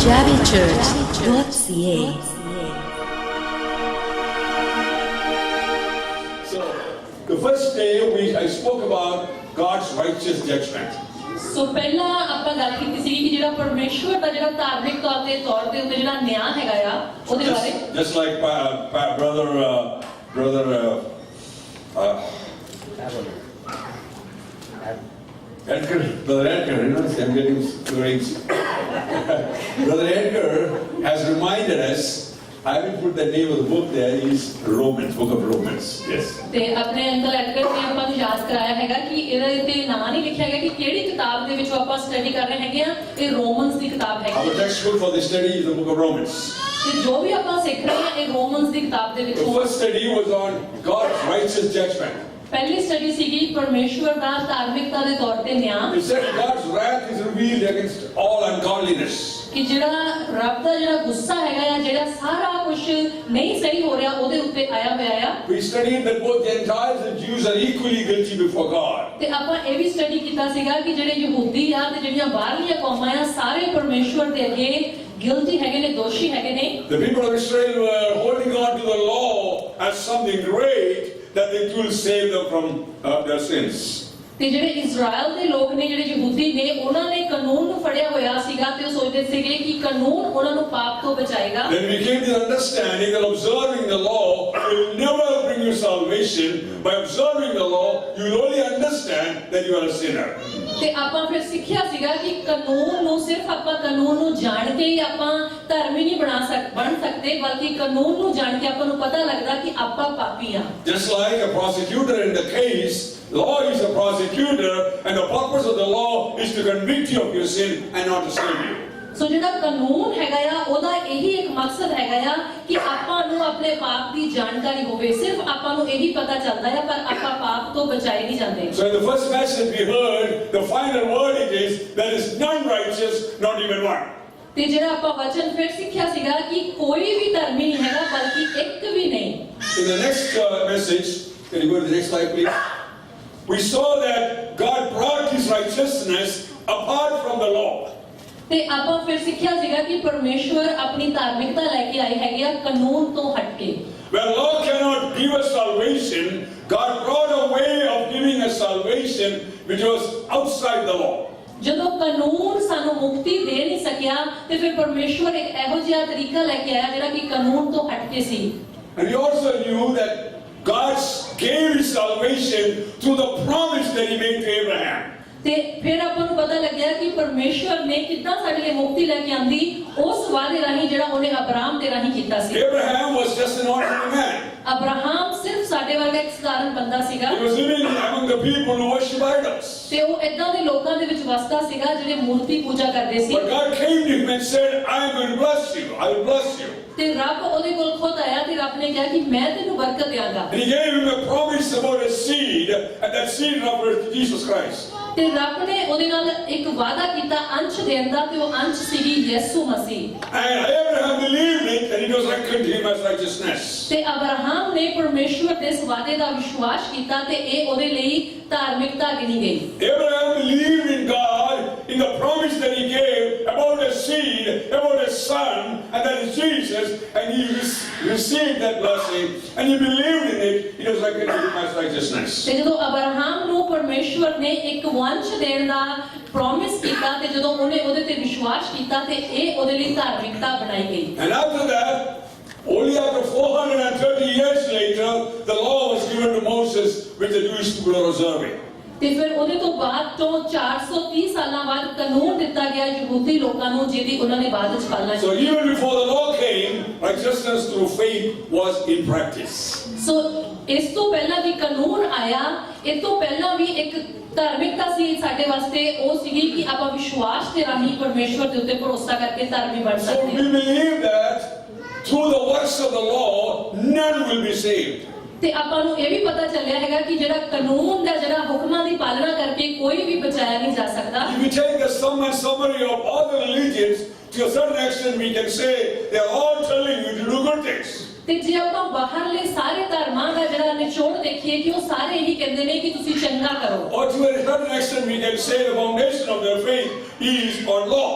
punjabichurch.ca. So, the first day I spoke about God's righteous judgment. ਸੋ ਪਹਿਲਾਂ ਆਪਾਂ ਗੱਲ ਕੀਤੀ ਸੀ ਕਿ ਜਿਹੜਾ ਪਰਮੇਸ਼ਵਰ ਦਾ ਜਿਹੜਾ ਧਾਰਮਿਕ ਤੌਰ ਤੇ ਉੱਤੇ ਜਿਹੜਾ ਨਿਆਂ ਹੈਗਾ ਆ ਉਹਦੇ ਬਾਰੇ Just like brother Edgar, you know, I'm getting words. Brother Edgar has reminded us. I haven't put the name of the book there. Is Romans, Book of Romans. Yes. ਤੇ ਆਪਣੇ ਅੰਕਲ ਐਡਗਰ ਨੇ ਆਪਾਂ ਨੂੰ ਯਾਦ ਕਰਾਇਆ ਹੈਗਾ ਕਿ ਇਹਦੇ ਉੱਤੇ ਨਾਂ ਨਹੀਂ ਲਿਖਿਆ ਗਿਆ ਕਿ ਕਿਹੜੀ ਕਿਤਾਬ ਦੇ ਵਿੱਚ ਆਪਾਂ ਸਟੱਡੀ ਕਰ ਰਹੇ ਹੈਗੇ ਆ ਇਹ ਰੋਮਨਸ ਦੀ ਕਿਤਾਬ ਹੈਗੀ Our text book for the study is the Book of Romans. ਤੇ ਜੋ ਵੀ ਆਪਾਂ ਸਿੱਖ ਰਹੇ ਆ ਇਹ ਰੋਮਨਸ ਦੀ ਕਿਤਾਬ ਦੇ The ਵਿੱਚੋਂ first study was on God's righteous judgment. ਪਹਿਲੀ ਸਟੱਡੀ ਸੀਗੀ ਪਰਮੇਸ਼ਵਰ ਦਾ ਧਾਰਮਿਕਤਾ ਦੇ ਤੌਰ ਤੇ ਨਿਆਂ It said God's wrath is revealed against all ungodliness. ਕਿ ਜਿਹੜਾ ਰੱਬ ਦਾ ਜਿਹੜਾ ਗੁੱਸਾ ਹੈਗਾ ਆ ਜਿਹੜਾ ਸਾਰਾ ਕੁਝ ਨਹੀਂ ਸਹੀ ਹੋ ਰਿਹਾ ਉਹਦੇ ਉੱਤੇ ਆਇਆ ਹੋਇਆ ਆ We studied that both Gentiles and Jews are equally guilty before God. ਤੇ ਆਪਾਂ ਇਹ ਵੀ ਸਟੱਡੀ ਕੀਤਾ ਸੀਗਾ ਕਿ ਜਿਹੜੇ ਯਹੂਦੀ ਆ ਤੇ ਜਿਹੜੀਆਂ ਬਾਹਰਲੀਆਂ ਕੌਮਾਂ ਆ ਸਾਰੇ ਪਰਮੇਸ਼ਵਰ ਦੇ ਅੱਗੇ guilty ਹੈਗੇ ਨੇ ਦੋਸ਼ੀ ਹੈਗੇ ਨੇ The people of Israel were holding on to the law as something great that it will save them from their sins. ਤੇ ਜਿਹੜੇ ਇਜ਼ਰਾਈਲ ਦੇ ਲੋਕ ਨੇ ਜਿਹੜੇ ਯਹੂਦੀ ਨੇ ਉਹਨਾਂ ਨੇ ਕਾਨੂੰਨ ਨੂੰ ਫੜਿਆ ਹੋਇਆ ਸੀਗਾ ਤੇ ਉਹ ਸੋਚਦੇ ਸੀਗੇ ਕਿ ਕਾਨੂੰਨ ਉਹਨਾਂ ਨੂੰ ਪਾਪ ਤੋਂ ਬਚਾਏਗਾ Then we came to the understanding that observing the law will never bring you salvation. By observing the law, you will only understand that you are a sinner. ਤੇ ਆਪਾਂ ਫਿਰ ਸਿੱਖਿਆ ਸੀਗਾ ਕਿ ਕਾਨੂੰਨ ਨੂੰ ਸਿਰਫ ਆਪਾਂ ਕਾਨੂੰਨ ਨੂੰ ਜਾਣ ਕੇ ਹੀ ਆਪਾਂ ਧਰਮੀ ਨਹੀਂ ਬਣ ਸਕਦੇ ਬਲਕਿ ਕਾਨੂੰਨ ਨੂੰ ਜਾਣ ਕੇ ਆਪਾਂ ਨੂੰ ਪਤਾ ਲੱਗਦਾ ਕਿ ਆਪਾਂ ਪਾਪੀ ਆ Just like a prosecutor in the case, law is a prosecutor, and the purpose of the law is to convict you of your sin and not to save you. ਸੋ ਜਿਹੜਾ ਕਾਨੂੰਨ ਹੈਗਾ ਆ ਉਹਦਾ ਇਹੀ ਇੱਕ ਮਕਸਦ ਹੈਗਾ ਆ ਕਿ ਆਪਾਂ ਨੂੰ ਆਪਣੇ ਪਾਪ ਦੀ ਜਾਣਕਾਰੀ ਹੋਵੇ ਸਿਰਫ ਆਪਾਂ ਨੂੰ ਇਹੀ ਪਤਾ ਚੱਲਦਾ ਹੈ ਪਰ ਆਪਾਂ ਪਾਪ ਤੋਂ ਬਚਾਏ ਨਹੀਂ ਜਾਂਦੇ So in the first message we heard, the final verdict is there is none righteous, not even one. ਤੇ ਜਿਹੜਾ ਆਪਾਂ ਵਚਨ ਫਿਰ ਸਿੱਖਿਆ ਸੀਗਾ ਕਿ ਕੋਈ ਵੀ ਧਰਮੀ ਨਹੀਂ ਹੈਗਾ ਬਲਕਿ ਇੱਕ ਵੀ ਨਹੀਂ In the next message, can you go to the next slide please? We saw that God brought His righteousness apart from the law. ਤੇ ਆਪਾਂ ਫਿਰ ਸਿੱਖਿਆ ਸੀਗਾ ਕਿ ਪਰਮੇਸ਼ਵਰ ਆਪਣੀ ਧਾਰਮਿਕਤਾ ਲੈ ਕੇ ਆਏ ਹੈਗੇ ਆ ਕਾਨੂੰਨ ਤੋਂ ਹਟ ਕੇ Where law cannot give us salvation, God brought a way of giving us salvation which was outside the law. ਜਦੋਂ ਕਾਨੂੰਨ ਸਾਨੂੰ ਮੁਕਤੀ ਦੇ ਨਹੀਂ ਸਕਿਆ ਤੇ ਫਿਰ ਪਰਮੇਸ਼ਵਰ ਇੱਕ ਇਹੋ ਜਿਹਾ ਤਰੀਕਾ ਲੈ ਕੇ ਆਇਆ ਜਿਹੜਾ ਕਿ ਕਾਨੂੰਨ ਤੋਂ ਹਟ ਕੇ ਸੀ And we also knew that God gave His salvation through the promise that He made to Abraham. ਤੇ ਫਿਰ ਆਪਾਂ ਨੂੰ ਪਤਾ ਲੱਗਿਆ ਕਿ ਪਰਮੇਸ਼ਵਰ ਨੇ ਕਿੱਦਾਂ ਸਾਡੇ ਲਈ ਮੁਕਤੀ ਲੈ ਕੇ ਆਂਦੀ ਉਸ ਵਾਅਦੇ ਰਾਹੀਂ ਜਿਹੜਾ ਉਹਨੇ ਅਬਰਾਹਮ ਦੇ ਰਾਹੀਂ ਕੀਤਾ ਸੀ Abraham was just an ordinary man. Abraham ਸਿਰਫ ਸਾਡੇ ਵਰਗਾ ਇੱਕ ਸਧਾਰਨ ਬੰਦਾ ਸੀਗਾ He was living among the people who worship idols. ਤੇ ਉਹ ਇਦਾਂ ਦੇ ਲੋਕਾਂ ਦੇ ਵਿੱਚ ਵਸਦਾ ਸੀਗਾ ਜਿਹੜੇ ਮੂਰਤੀ ਪੂਜਾ ਕਰਦੇ ਸੀ But God came to him and said, I am going to bless you. I will bless you. ਤੇ ਰੱਬ ਉਹਦੇ ਕੋਲ ਖੁਦ ਆਇਆ ਤੇ ਰੱਬ ਨੇ ਕਿਹਾ ਕਿ ਮੈਂ ਤੈਨੂੰ ਬਰਕਤ ਦੇਵਾਂਗਾ And He gave him a promise about a seed, and that seed refers to Jesus Christ. ਤੇ ਰੱਬ ਨੇ ਉਹਦੇ ਨਾਲ ਇੱਕ ਵਾਅਦਾ ਕੀਤਾ ਅੰਸ਼ ਦੇਣ ਦਾ ਤੇ ਉਹ ਅੰਸ਼ ਸੀਗੀ ਯਿਸੂ ਮਸੀਹ And Abraham believed it, and it was reckoned to him as righteousness. ਤੇ ਅਬਰਾਹਮ ਨੇ ਪਰਮੇਸ਼ਵਰ ਦੇ ਇਸ ਵਾਅਦੇ ਦਾ ਵਿਸ਼ਵਾਸ ਕੀਤਾ ਤੇ ਇਹ ਉਹਦੇ ਲਈ ਧਾਰਮਿਕਤਾ ਗਿਣੀ ਗਈ Abraham believed in God, in the promise that He gave about a seed, about a son, and that is Jesus, and he received that blessing, and he believed in it. It was reckoned to him as righteousness. ਤੇ ਜਦੋਂ Abraham ਨੂੰ ਪਰਮੇਸ਼ਵਰ ਨੇ ਇੱਕ ਵੰਸ਼ ਦੇਣ ਦਾ promise ਕੀਤਾ ਤੇ ਜਦੋਂ ਉਹਨੇ ਉਹਦੇ ਤੇ ਵਿਸ਼ਵਾਸ ਕੀਤਾ ਤੇ ਇਹ ਉਹਦੇ ਲਈ ਧਾਰਮਿਕਤਾ ਬਣਾਈ ਗਈ And after that, only after 430 years later, the law was given to Moses, which the Jewish people are observing. ਤੇ ਫਿਰ ਉਹਦੇ ਤੋਂ ਬਾਅਦ ਤੋਂ 430 ਸਾਲਾਂ ਬਾਅਦ ਕਾਨੂੰਨ ਦਿੱਤਾ ਗਿਆ ਯਹੂਦੀ ਲੋਕਾਂ ਨੂੰ ਜਿਹਦੀ ਉਹਨਾਂ ਨੇ ਬਾਅਦ ਵਿੱਚ ਪਾਲਣਾ So ਕੀਤੀ even before the law came, righteousness through faith was in practice. ਸੋ ਇਸ ਤੋਂ ਪਹਿਲਾਂ ਵੀ ਕਾਨੂੰਨ ਆਇਆ ਇਸ ਤੋਂ ਪਹਿਲਾਂ ਵੀ ਇੱਕ ਧਾਰਮਿਕਤਾ ਸੀ ਸਾਡੇ ਵਾਸਤੇ ਉਹ ਸੀਗੀ ਕਿ ਆਪਾਂ ਵਿਸ਼ਵਾਸ ਦੇ ਰਾਹੀਂ ਪਰਮੇਸ਼ਵਰ ਦੇ ਉੱਤੇ ਭਰੋਸਾ ਕਰਕੇ ਧਰਮੀ ਬਣ So ਸਕਦੇ we believe that through the works of the law, none will be saved. ਤੇ ਆਪਾਂ ਨੂੰ ਇਹ ਵੀ ਪਤਾ ਚੱਲਿਆ ਹੈਗਾ ਕਿ ਜਿਹੜਾ ਕਾਨੂੰਨ ਦਾ ਜਿਹੜਾ ਹੁਕਮਾਂ ਦੀ ਪਾਲਣਾ ਕਰਕੇ ਕੋਈ ਵੀ ਬਚਾਇਆ ਨਹੀਂ ਜਾ ਸਕਦਾ If we take a summary of all the religions, to a certain extent we can say they are all telling you to do good things. ਤੇ ਜੇ ਆਪਾਂ ਬਾਹਰਲੇ ਸਾਰੇ ਧਰਮਾਂ ਦਾ ਜਿਹੜਾ ਨਿਚੋੜ ਦੇਖੀਏ ਕਿ ਉਹ ਸਾਰੇ ਇਹੀ ਕਹਿੰਦੇ ਨੇ ਕਿ ਤੁਸੀਂ ਚੰਗਾ ਕਰੋ Or to a certain extent we can say the foundation of their faith is on law.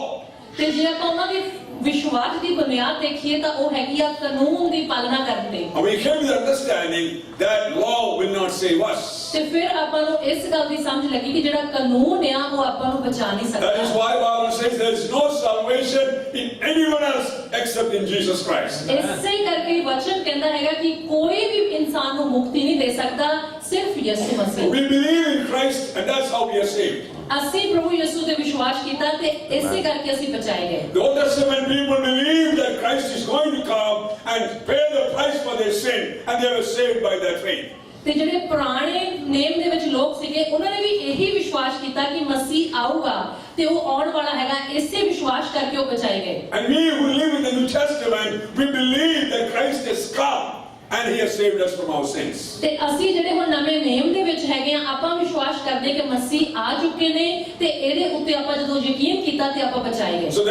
ਤੇ ਜੇ ਆਪਾਂ ਉਹਨਾਂ ਦੀ ਵਿਸ਼ਵਾਸ ਦੀ ਬੁਨਿਆਦ ਦੇਖੀਏ ਤਾਂ ਉਹ ਹੈਗੀ ਆ ਕਾਨੂੰਨ ਦੀ ਪਾਲਣਾ ਕਰਨ ਤੇ। And we came to the understanding that law will not save us. ਤੇ ਫਿਰ ਆਪਾਂ ਨੂੰ ਇਸ ਗੱਲ ਦੀ ਸਮਝ ਲੱਗੀ ਕਿ ਜਿਹੜਾ ਕਾਨੂੰਨ ਆ ਉਹ ਆਪਾਂ ਨੂੰ ਬਚਾ ਨਹੀਂ That is ਸਕਦਾ। why the Bible says there is no salvation in anyone else except in Jesus Christ. ਇਸੇ ਕਰਕੇ ਵਚਨ ਕਹਿੰਦਾ ਹੈਗਾ ਕਿ ਕੋਈ ਵੀ ਇਨਸਾਨ ਨੂੰ ਮੁਕਤੀ ਨਹੀਂ ਦੇ ਸਕਦਾ, ਸਿਰਫ ਯਿਸੂ ਮਸੀਹ। We believe in Christ and that's how we are saved. ਅਸੀਂ ਪ੍ਰਭੂ ਯਿਸੂ ਤੇ ਵਿਸ਼ਵਾਸ ਕੀਤਾ ਤੇ ਇਸੇ ਕਰਕੇ ਅਸੀਂ ਬਚਾਏ ਗਏ। The Old Testament people believed that Christ is going to come and pay the price for their sin and they were saved by their faith. ਤੇ ਜਿਹੜੇ ਪੁਰਾਣੇ ਨੇਮ ਦੇ ਵਿੱਚ ਲੋਕ ਸੀਗੇ ਉਹਨਾਂ ਨੇ ਵੀ ਇਹੀ ਵਿਸ਼ਵਾਸ ਕੀਤਾ ਕਿ ਮਸੀਹ ਆਊਗਾ ਤੇ ਉਹ ਆਉਣ ਵਾਲਾ ਹੈਗਾ, ਇਸੇ ਵਿਸ਼ਵਾਸ ਕਰਕੇ ਉਹ ਬਚਾਏ ਗਏ। And we who live in the New Testament, we believe that Christ has come and he has saved us from our sins. ਤੇ ਅਸੀਂ ਜਿਹੜੇ ਹੁਣ ਨਵੇਂ ਨੇਮ ਦੇ ਵਿੱਚ ਹੈਗੇ ਆ, ਆਪਾਂ ਵਿਸ਼ਵਾਸ ਕਰਦੇ ਕਿ ਮਸੀਹ ਆ ਚੁੱਕੇ ਨੇ ਤੇ ਇਹਦੇ ਉੱਤੇ ਆਪਾਂ ਜਦੋਂ ਯਕੀਨ ਕੀਤਾ ਤੇ ਆਪਾਂ ਬਚਾਏ ਗਏ। So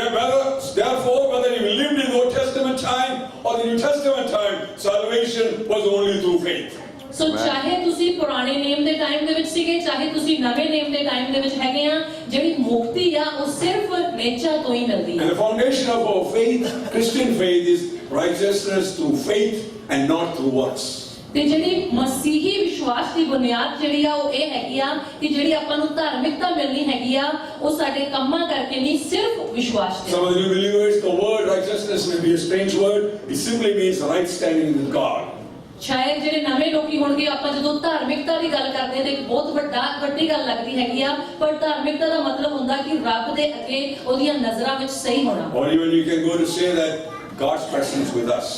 therefore, whether you lived in the Old Testament time or the New Testament time, salvation was only through faith. ਸੋ ਚਾਹੇ ਤੁਸੀਂ ਪੁਰਾਣੇ ਨੇਮ ਦੇ ਟਾਈਮ ਦੇ ਵਿੱਚ ਸੀਗੇ, ਚਾਹੇ ਤੁਸੀਂ ਨਵੇਂ ਨੇਮ ਦੇ ਟਾਈਮ ਦੇ ਵਿੱਚ ਹੈਗੇ ਆ, ਜਿਹੜੀ ਮੁਕਤੀ ਆ ਉਹ ਸਿਰਫ ਨੇਚਰ ਤੋਂ ਹੀ ਮਿਲਦੀ ਹੈ। And the foundation of our faith, Christian faith, is righteousness through faith and not through works. ਤੇ ਜਿਹੜੀ ਮਸੀਹੀ ਵਿਸ਼ਵਾਸ ਦੀ ਬੁਨਿਆਦ ਜਿਹੜੀ ਆ ਉਹ ਇਹ ਹੈਗੀ ਆ ਕਿ ਜਿਹੜੀ ਆਪਾਂ ਨੂੰ ਧਾਰਮਿਕਤਾ ਮਿਲਣੀ ਹੈਗੀ ਆ ਉਹ ਸਾਡੇ ਕੰਮਾਂ ਕਰਕੇ ਨਹੀਂ, ਸਿਰਫ ਵਿਸ਼ਵਾਸ ਤੇ। Some of the new believers, the word righteousness may be a strange word. It simply means right standing with God. ਸ਼ਾਇਦ ਜਿਹੜੇ ਨਵੇਂ ਲੋਕੀ ਹੋਣਗੇ, ਆਪਾਂ ਜਦੋਂ ਧਾਰਮਿਕਤਾ ਦੀ ਗੱਲ ਕਰਦੇ ਹਾਂ ਤੇ ਇੱਕ ਬਹੁਤ ਵੱਡੀ ਗੱਲ ਲੱਗਦੀ ਹੈਗੀ ਆ, ਪਰ ਧਾਰਮਿਕਤਾ ਦਾ ਮਤਲਬ ਹੁੰਦਾ ਕਿ ਰੱਬ ਦੇ ਅੱਗੇ ਉਹਦੀਆਂ ਨਜ਼ਰਾਂ ਵਿੱਚ ਸਹੀ ਹੋਣਾ। Or even you can go to say that God's presence with us.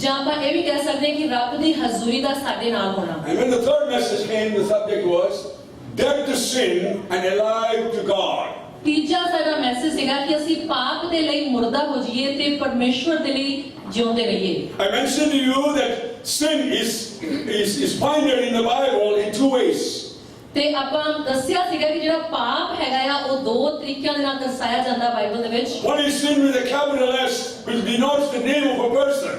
ਜਾਂ ਆਪਾਂ ਇਹ ਵੀ ਕਹਿ ਸਕਦੇ ਹਾਂ ਕਿ ਰੱਬ ਦੀ ਹਜ਼ੂਰੀ ਦਾ ਸਾਡੇ ਨਾਲ ਹੋਣਾ। And when the third message came, the subject was dead to sin and alive to God. ਤੀਜਾ ਸਾਡਾ ਮੈਸੇਜ ਸੀਗਾ ਕਿ ਅਸੀਂ ਪਾਪ ਦੇ ਲਈ ਮੁਰਦਾ ਹੋ ਜਾਈਏ ਤੇ ਪਰਮੇਸ਼ਵਰ ਦੇ ਲਈ ਜਿਉਂਦੇ ਰਹੀਏ। I mentioned to you that sin is pointed in the Bible in two ways. ਤੇ ਆਪਾਂ ਦੱਸਿਆ ਸੀਗਾ ਕਿ ਜਿਹੜਾ ਪਾਪ ਹੈਗਾ ਆ ਉਹ ਦੋ ਤਰੀਕਿਆਂ ਦੇ ਨਾਲ ਦਰਸਾਇਆ ਜਾਂਦਾ ਬਾਈਬਲ ਦੇ ਵਿੱਚ। One is sin with a capital S, which denotes the name of a person.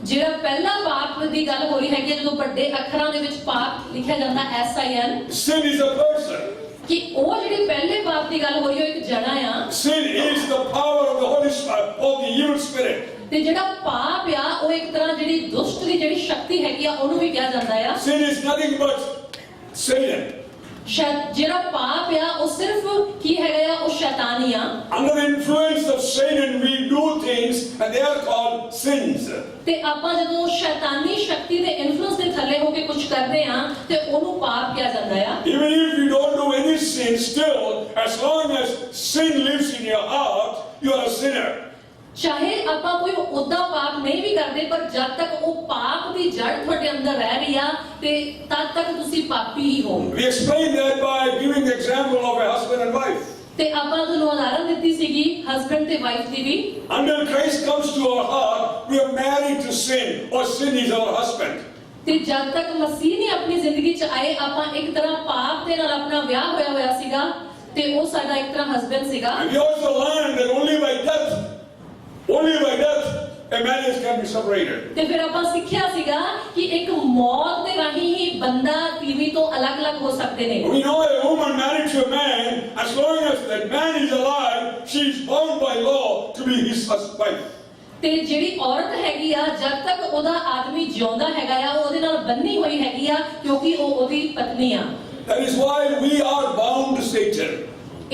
ਜਿਹੜਾ ਪਹਿਲਾ ਪਾਪ ਦੀ ਗੱਲ ਹੋ ਰਹੀ ਹੈਗੀ ਹੈ, ਜਦੋਂ ਵੱਡੇ ਅੱਖਰਾਂ ਦੇ ਵਿੱਚ ਪਾਪ ਲਿਖਿਆ ਜਾਂਦਾ SIN, Sin is a person. ਕਿ ਉਹ ਜਿਹੜੀ ਪਹਿਲੇ ਪਾਪ ਦੀ ਗੱਲ ਹੋ ਰਹੀ ਹੈ ਉਹ ਇੱਕ ਜਣਾ ਆ। Sin is the power of the Holy Spirit, of the evil spirit. ਤੇ ਜਿਹੜਾ ਪਾਪ ਆ ਉਹ ਇੱਕ ਤਰ੍ਹਾਂ ਜਿਹੜੀ ਦੁਸ਼ਟ ਦੀ ਜਿਹੜੀ ਸ਼ਕਤੀ ਹੈਗੀ ਆ ਉਹਨੂੰ ਵੀ ਕਿਹਾ ਜਾਂਦਾ ਆ। Sin is nothing but Satan. ਜਿਹੜਾ ਪਾਪ ਆ ਉਹ ਸਿਰਫ ਕੀ ਹੈਗਾ ਆ, ਉਹ ਸ਼ੈਤਾਨੀ ਆ। Under the influence of Satan, we do things and they are called sins. ਤੇ ਆਪਾਂ ਜਦੋਂ ਸ਼ੈਤਾਨੀ ਸ਼ਕਤੀ ਦੇ ਇਨਫਲੂਐਂਸ ਦੇ ਥੱਲੇ ਹੋ ਕੇ ਕੁਝ ਕਰਦੇ ਆ ਤੇ ਉਹਨੂੰ ਪਾਪ ਕਿਹਾ ਜਾਂਦਾ ਆ। Even if you don't do any sin, still, as long as sin lives in your heart, you are a sinner. ਚਾਹੇ ਆਪਾਂ ਕੋਈ ਉਦਾਂ ਪਾਪ ਨਹੀਂ ਵੀ ਕਰਦੇ, ਪਰ ਜਦ ਤੱਕ ਉਹ ਪਾਪ ਦੀ ਜੜ ਤੁਹਾਡੇ ਅੰਦਰ ਰਹਿ ਰਹੀ ਆ ਤੇ ਤਦ ਤੱਕ ਤੁਸੀਂ ਪਾਪੀ ਹੀ ਹੋ। We explain that by giving the example of a husband and wife. ਤੇ ਆਪਾਂ ਤੁਹਾਨੂੰ ਉਦਾਹਰਨ ਦਿੱਤੀ ਸੀਗੀ ਹਸਬੈਂਡ ਤੇ wife the we. Until Christ comes to our heart, we are married to sin, or sin is our husband. ਤੇ ਜਦ ਤੱਕ ਮਸੀਹ ਨੇ ਆਪਣੀ ਜ਼ਿੰਦਗੀ 'ਚ ਆਏ, ਆਪਾਂ ਇੱਕ ਤਰ੍ਹਾਂ ਪਾਪ ਦੇ ਨਾਲ ਆਪਣਾ ਵਿਆਹ ਹੋਇਆ ਸੀਗਾ ਤੇ ਉਹ ਸਾਡਾ ਇੱਕ ਤਰ੍ਹਾਂ ਹਸਬੈਂਡ ਸੀਗਾ। And we also learned that only by death, a marriage can be separated. ਤੇ ਫਿਰ ਆਪਾਂ ਸਿੱਖਿਆ ਸੀਗਾ ਕਿ ਇੱਕ ਮੌਤ ਦੇ ਰਾਹੀਂ ਹੀ ਬੰਦਾ ਬੀਵੀ ਤੋਂ ਅਲੱਗ-ਅਲੱਗ ਹੋ ਸਕਦੇ ਨੇ। We know a woman married to a man, as long as that man is alive, she is bound by law to be his wife. ਤੇ ਜਿਹੜੀ ਔਰਤ ਹੈਗੀ ਆ, ਜਦ ਤੱਕ ਉਹਦਾ ਆਦਮੀ ਜਿਉਂਦਾ ਹੈਗਾ ਆ, ਉਹ ਉਹਦੇ ਨਾਲ ਬੰਨੀ ਹੋਈ ਹੈਗੀ ਆ ਕਿਉਂਕਿ ਉਹ ਉਹਦੀ ਪਤਨੀ ਆ। That is why we are bound to Satan.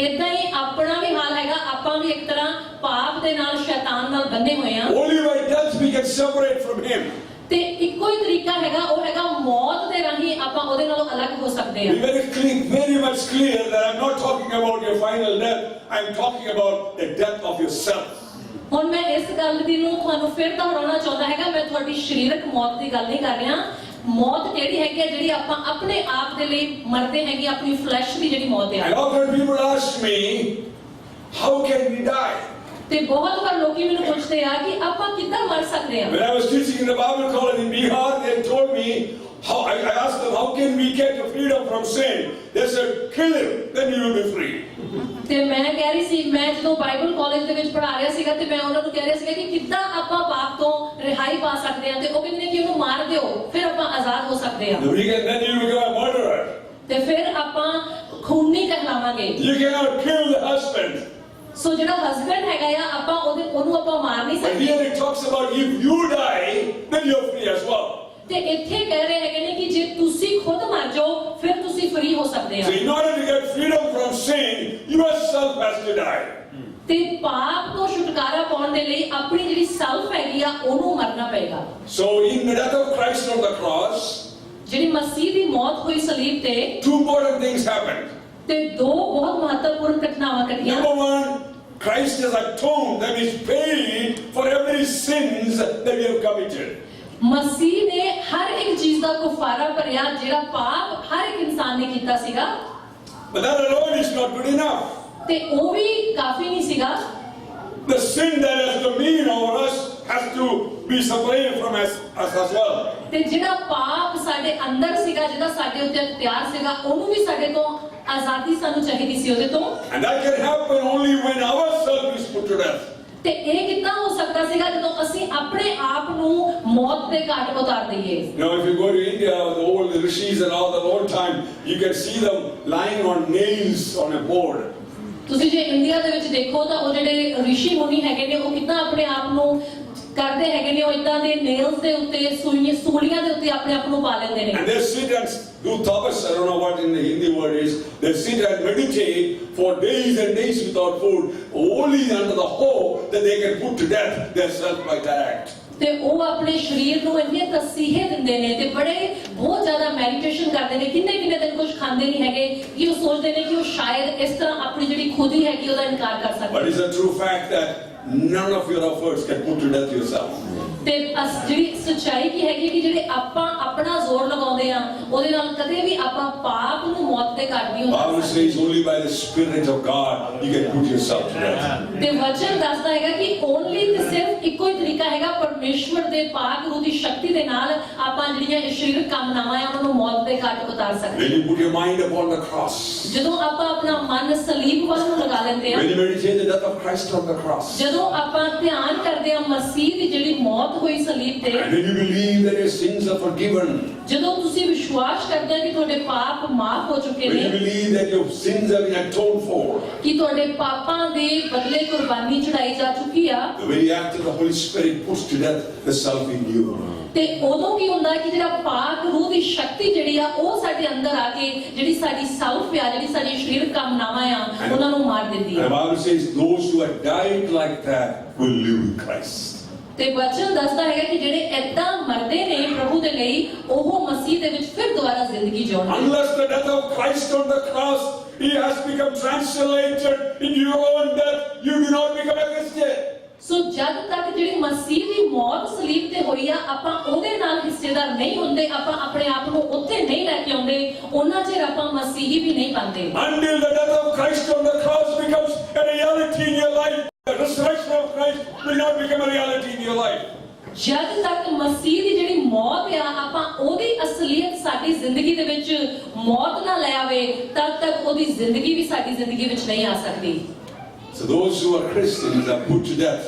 ਇਦਾਂ ਹੀ ਆਪਣਾ ਵੀ ਹਾਲ ਹੈਗਾ, ਆਪਾਂ ਵੀ ਇੱਕ ਤਰ੍ਹਾਂ ਪਾਪ ਦੇ ਨਾਲ ਸ਼ੈਤਾਨ ਨਾਲ ਬੰਨੇ ਹੋਏ ਆ। Only by death we can separate from him. ਤੇ ਇੱਕੋ ਹੀ ਤਰੀਕਾ ਹੈਗਾ, ਉਹ ਹੈਗਾ ਮੌਤ ਦੇ ਰਾਹੀਂ ਆਪਾਂ ਉਹਦੇ ਨਾਲੋਂ ਅਲੱਗ ਹੋ ਸਕਦੇ ਆ। Be very much clear that I'm not talking about your final death. I'm talking about the death of yourself. ਹੁਣ ਮੈਂ ਇਸ ਗੱਲ ਦੀ ਨੂੰ ਤੁਹਾਨੂੰ ਫਿਰ ਦੁਹਰਾਉਣਾ ਚਾਹੁੰਦਾ ਹੈਗਾ, ਮੈਂ ਤੁਹਾਡੀ ਸਰੀਰਕ ਮੌਤ ਦੀ ਗੱਲ ਨਹੀਂ ਕਰ ਰਿਹਾ। ਮੌਤ ਕਿਹੜੀ ਹੈਗੀ ਹੈ, ਜਿਹੜੀ ਆਪਾਂ ਆਪਣੇ ਆਪ ਦੇ ਲਈ ਮਰਦੇ ਹੈਗੇ, ਆਪਣੀ ਫਲੈਸ਼ ਦੀ ਜਿਹੜੀ ਮੌਤ ਹੈ। And often people ask me, how can we die? ਤੇ ਬਹੁਤ ਵਾਰ ਲੋਕੀ ਮੈਨੂੰ ਪੁੱਛਦੇ ਆ ਕਿ ਆਪਾਂ ਕਿੱਦਾਂ ਮਰ ਸਕਦੇ ਹਾਂ। When I was teaching in the Bible college in Bihar, they told me, I asked them, how can we get the freedom from sin? They said, kill him, then you will be free. ਤੇ ਮੈਂ ਕਹਿ ਰਹੀ ਸੀ, ਮੈਂ ਜਦੋਂ Bible college ਦੇ ਵਿੱਚ ਪੜ੍ਹਾ ਰਿਹਾ ਸੀਗਾ ਤੇ ਮੈਂ ਉਹਨਾਂ ਨੂੰ ਕਹਿ ਰਿਹਾ ਸੀਗਾ ਕਿ ਕਿੱਦਾਂ ਆਪਾਂ ਪਾਪ ਤੋਂ ਰਿਹਾਈ ਪਾ ਸਕਦੇ ਹਾਂ, ਤੇ ਉਹ ਕਹਿੰਦੇ ਕਿ ਉਹਨੂੰ ਮਾਰ ਦਿਓ, ਫਿਰ ਆਪਾਂ ਆਜ਼ਾਦ ਹੋ ਸਕਦੇ ਹਾਂ। Then you become a murderer. ਤੇ ਫਿਰ ਆਪਾਂ ਖੂਨੀ ਕਹਿਲਾਵਾਂਗੇ। You cannot kill the husband. ਸੋ ਜਿਹੜਾ ਹਸਬੰਡ ਹੈਗਾ ਆ ਆਪਾਂ ਉਹਨੂੰ ਆਪਾਂ ਮਾਰ ਨਹੀਂ But ਸਕਦੇ here it talks about if you die, then you're free as well. ਤੇ ਇੱਥੇ ਕਹਿ ਰਹੇ ਹੈਗੇ ਨੇ ਕਿ ਜੇ ਤੁਸੀਂ ਖੁਦ ਮਰ ਜਾਓ ਫਿਰ ਤੁਸੀਂ ਫ੍ਰੀ ਹੋ ਸਕਦੇ So ਆ in order to get freedom from sin, yourself has to die. ਤੇ ਪਾਪ ਤੋਂ ਛੁਟਕਾਰਾ ਪਾਉਣ ਦੇ ਲਈ ਆਪਣੀ ਜਿਹੜੀ ਸੈਲਫ ਹੈਗੀ ਆ ਉਹਨੂੰ ਮਰਨਾ ਪਏਗਾ So in the death of Christ on the cross, ਜਿਹੜੀ ਮਸੀਹ ਦੀ ਮੌਤ ਹੋਈ ਸਲੀਬ ਤੇ two important things happened. ਤੇ ਦੋ ਬਹੁਤ ਮਹੱਤਵਪੂਰਨ ਘਟਨਾਵਾਂ ਘਟੀਆਂ Number one, Christ has atoned, that is paid for every sins that we have committed. ਮਸੀਹ ਨੇ ਹਰ ਇੱਕ ਚੀਜ਼ ਦਾ ਕਫਾਰਾ ਭਰਿਆ ਜਿਹੜਾ ਪਾਪ ਹਰ ਇੱਕ ਇਨਸਾਨ ਨੇ ਕੀਤਾ ਸੀਗਾ But that alone is not good enough. ਤੇ ਉਹ ਵੀ ਕਾਫੀ ਨਹੀਂ ਸੀਗਾ The sin that has dominion over us has to be separated from us as well. ਤੇ ਜਿਹੜਾ ਪਾਪ ਸਾਡੇ ਅੰਦਰ ਸੀਗਾ ਜਿਹਦਾ ਸਾਡੇ ਉੱਤੇ ਅਖਤਿਆਰ ਸੀਗਾ ਉਹਨੂੰ ਵੀ ਸਾਡੇ ਤੋਂ ਆਜ਼ਾਦੀ ਸਾਨੂੰ ਚਾਹੀਦੀ ਸੀ ਉਹਦੇ ਤੋਂ And that can happen only when our self is put to death. ਤੇ ਇਹ ਕਿੱਦਾਂ ਹੋ ਸਕਦਾ ਸੀਗਾ ਜਦੋਂ ਅਸੀਂ ਆਪਣੇ ਆਪ ਨੂੰ ਮੌਤ ਦੇ ਘਾਟ ਉਤਾਰ ਦਈਏ You know, if you go to India, the old rishis and all the old time, you can see them lying on nails on a board. ਤੁਸੀਂ ਜੇ ਇੰਡੀਆ ਦੇ ਵਿੱਚ ਦੇਖੋ ਤਾਂ ਉਹ ਜਿਹੜੇ ਰਿਸ਼ੀ ਮੁਨੀ ਹੈਗੇ ਨੇ ਉਹ ਕਿੱਦਾਂ ਆਪਣੇ ਆਪ ਨੂੰ ਕਰਦੇ ਹੈਗੇ ਨੇ ਉਹ ਇਦਾਂ ਦੇ ਨੇਲਸ ਦੇ ਉੱਤੇ ਸੂਲੀਆਂ ਦੇ ਉੱਤੇ ਆਪਣੇ ਆਪ ਨੂੰ ਪਾ ਲੈਂਦੇ ਨੇ And they sit and do tapas, I don't know what in the Hindi word is. They sit and meditate for days and days without food, only under the hope that they can put to death their self by that act. ਤੇ ਉਹ ਆਪਣੇ ਸਰੀਰ ਨੂੰ ਇੰਨੇ ਤਸੀਹੇ ਦਿੰਦੇ ਨੇ ਤੇ ਬੜੇ ਬਹੁਤ ਜ਼ਿਆਦਾ ਮੈਡੀਟੇਸ਼ਨ ਕਰਦੇ ਨੇ ਕਿੰਨੇ ਦਿਨ ਕੁਝ ਖਾਂਦੇ ਨਹੀਂ ਹੈਗੇ ਕਿ ਉਹ ਸੋਚਦੇ ਨੇ ਕਿ ਉਹ ਸ਼ਾਇਦ ਇਸ ਤਰ੍ਹਾਂ ਆਪਣੀ ਜਿਹੜੀ ਖੁਦੀ ਹੈਗੀ ਉਹਦਾ ਇਨਕਾਰ ਕਰ But ਸਕਦੇ it's a true fact that none of your efforts can put to death yourself. ਤੇ ਜਿਹੜੀ ਸੱਚਾਈ ਕੀ ਹੈਗੀ ਕਿ ਜਿਹੜੇ ਆਪਾਂ ਆਪਣਾ ਜ਼ੋਰ ਲਗਾਉਂਦੇ ਆ ਉਹਦੇ ਨਾਲ ਕਦੇ ਵੀ ਆਪਾਂ ਪਾਪ ਨੂੰ ਮੌਤ ਦੇ ਘਾਟ ਨਹੀਂ The Bible ਉਤਾਰ says only by the Spirit of God you can put yourself to death. ਤੇ ਵਚਨ ਦੱਸਦਾ ਹੈਗਾ ਕਿ ਓਨਲੀ ਤੇ ਸਿਰਫ ਇੱਕੋ ਹੀ ਤਰੀਕਾ ਹੈਗਾ ਪਰਮੇਸ਼ਵਰ ਦੇ ਪਾਕ ਰੂਹ ਦੀ ਸ਼ਕਤੀ ਦੇ ਨਾਲ ਆਪਾਂ ਜਿਹੜੀਆਂ ਸਰੀਰਕ ਕਾਮਨਾਵਾਂ ਆ ਉਹਨਾਂ ਨੂੰ ਮੌਤ ਦੇ ਘਾਟ ਉਤਾਰ ਸਕਦੇ When you put your mind upon the cross, ਜਦੋਂ ਆਪਾਂ ਆਪਣਾ ਮਨ ਸਲੀਬ ਵੱਲ ਨੂੰ ਲਗਾ ਲੈਂਦੇ ਆ when you meditate the death of Christ on the cross, ਜਦੋਂ ਆਪਾਂ ਧਿਆਨ ਕਰਦੇ ਆ ਮਸੀਹ ਦੀ ਜਿਹੜੀ ਮੌਤ ਹੋਈ ਸਲੀਬ ਤੇ and when you believe that your sins are forgiven, ਜਦੋਂ ਤੁਸੀਂ ਵਿਸ਼ਵਾਸ ਕਰਦੇ ਆ ਕਿ ਤੁਹਾਡੇ ਪਾਪ ਮਾਫ ਹੋ ਚੁੱਕੇ when you ਨੇ believe that your sins have been atoned for, ਕਿ ਤੁਹਾਡੇ ਪਾਪਾਂ ਦੇ ਬਦਲੇ ਕੁਰਬਾਨੀ ਚੜਾਈ ਜਾ ਚੁੱਕੀ ਆ the very act of the Holy Spirit puts to death the self in you. ਤੇ ਉਦੋਂ ਕੀ ਹੁੰਦਾ ਕਿ ਜਿਹੜਾ ਪਾਕ ਰੂਹ ਦੀ ਸ਼ਕਤੀ ਜਿਹੜੀ ਆ ਉਹ ਸਾਡੇ ਅੰਦਰ ਆ ਕੇ ਜਿਹੜੀ ਸਾਡੀ ਸੈਲਫ ਆ ਜਿਹੜੀ ਸਾਡੀ ਸਰੀਰਕ ਕਾਮਨਾਵਾਂ ਆ ਉਹਨਾਂ ਨੂੰ ਮਾਰ ਦਿੰਦੀ The ਆ Bible says those who have died like that will live with Christ. ਤੇ ਵਚਨ ਦੱਸਦਾ ਹੈਗਾ ਕਿ ਜਿਹੜੇ ਏਦਾਂ ਮਰਦੇ ਨੇ ਪ੍ਰਭੂ ਦੇ ਲਈ ਉਹ ਮਸੀਹ ਦੇ ਵਿੱਚ ਫਿਰ ਦੁਬਾਰਾ ਜ਼ਿੰਦਗੀ ਜਿਉਣਗੇ Unless the death of Christ on the cross, He has become translated into your own death, you do not become a Christian. ਸੋ ਜਦ ਤੱਕ ਜਿਹੜੀ ਮਸੀਹ ਦੀ ਮੌਤ ਸਲੀਬ ਤੇ ਹੋਈ ਆ ਆਪਾਂ ਉਹਦੇ ਨਾਲ ਹਿੱਸੇਦਾਰ ਨਹੀਂ ਹੁੰਦੇ ਆਪਾਂ ਆਪਣੇ ਆਪ ਨੂੰ ਉੱਥੇ ਨਹੀਂ ਲੈ ਕੇ ਆਉਂਦੇ ਉਹਨਾਂ ਚਿਰ ਆਪਾਂ ਮਸੀਹੀ ਵੀ ਨਹੀਂ ਬਣਦੇ Until the death of Christ on the cross becomes a reality in your life, the resurrection of Christ will not become a reality in your life. ਜਦ ਤੱਕ ਮਸੀਹ ਦੀ ਜਿਹੜੀ ਮੌਤ ਆ ਆਪਾਂ ਉਹਦੀ ਅਸਲੀਅਤ ਸਾਡੀ ਜ਼ਿੰਦਗੀ ਦੇ ਵਿੱਚ ਮੌਤ ਨਾ ਲੈ ਆਵੇ ਤਦ ਤੱਕ ਉਹਦੀ ਜ਼ਿੰਦਗੀ ਵੀ ਸਾਡੀ ਜ਼ਿੰਦਗੀ ਵਿੱਚ ਨਹੀਂ ਆ ਸਕਦੀ So those who are Christians have put to death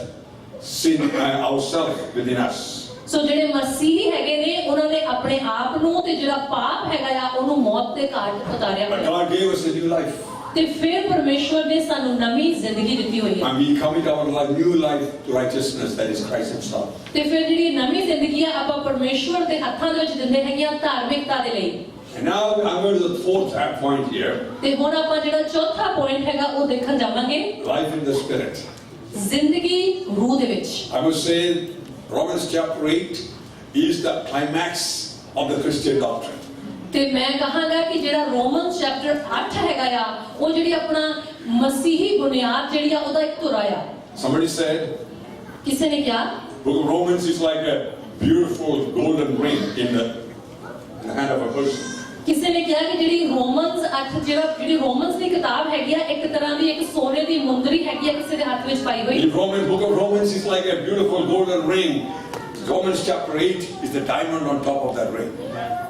sin ourselves within us. ਸੋ ਜਿਹੜੇ ਮਸੀਹੀ ਹੈਗੇ ਨੇ ਉਹਨਾਂ ਨੇ ਆਪਣੇ ਆਪ ਨੂੰ ਤੇ ਜਿਹੜਾ ਪਾਪ ਹੈਗਾ ਆ ਉਹਨੂੰ ਮੌਤ ਦੇ ਘਾਟ ਉਤਾਰਿਆ But ਹੋਇਆ God gave us a new life. ਤੇ ਫਿਰ ਪਰਮੇਸ਼ਵਰ ਨੇ ਸਾਨੂੰ ਨਵੀਂ ਜ਼ਿੰਦਗੀ ਦਿੱਤੀ ਹੋਈ ਹੈ And we commit our life, new life to righteousness, that is Christ Himself. ਤੇ ਫਿਰ ਜਿਹੜੀ ਨਵੀਂ ਜ਼ਿੰਦਗੀ ਆ ਆਪਾਂ ਪਰਮੇਸ਼ਵਰ ਦੇ ਹੱਥਾਂ ਦੇ ਵਿੱਚ ਦਿੰਦੇ ਹੈਗੇ ਆ ਧਾਰਮਿਕਤਾ ਦੇ ਲਈ And now I'm going to the fourth point here. ਤੇ ਹੁਣ ਆਪਾਂ ਜਿਹੜਾ ਚੌਥਾ ਪੁਆਇੰਟ ਹੈਗਾ ਉਹ ਦੇਖਣ ਜਾਵਾਂਗੇ Life in the Spirit. ਜ਼ਿੰਦਗੀ ਰੂਹ ਦੇ ਵਿੱਚ I must say Romans chapter 8 is the climax of the Christian doctrine. ਤੇ ਮੈਂ ਕਹਾਂਗਾ ਕਿ ਜਿਹੜਾ ਰੋਮਨਸ ਚੈਪਟਰ 8 ਹੈਗਾ ਆ ਉਹ ਜਿਹੜੀ ਆਪਣਾ ਮਸੀਹੀ ਬੁਨਿਆਦ ਜਿਹੜੀ ਆ ਉਹਦਾ ਇੱਕ ਧੁਰਾ ਆ Somebody said, ਕਿਸੇ ਨੇ ਕਿਹਾ book of Romans is like a beautiful golden ring in the hand of a person. ਕਿਸੇ ਨੇ ਕਿਹਾ ਕਿ ਜਿਹੜੀ ਰੋਮਨਸ 8 ਜਿਹੜੀ ਰੋਮਨਸ ਦੀ ਕਿਤਾਬ ਹੈਗੀ ਆ ਇੱਕ ਤਰ੍ਹਾਂ ਦੀ ਇੱਕ ਸੋਨੇ ਦੀ ਮੁੰਦਰੀ ਹੈਗੀ ਆ ਕਿਸੇ ਦੇ ਹੱਥ ਵਿੱਚ ਪਾਈ ਹੋਈ The book of Romans is like a beautiful golden ring. Romans chapter 8 is the diamond on top of that ring.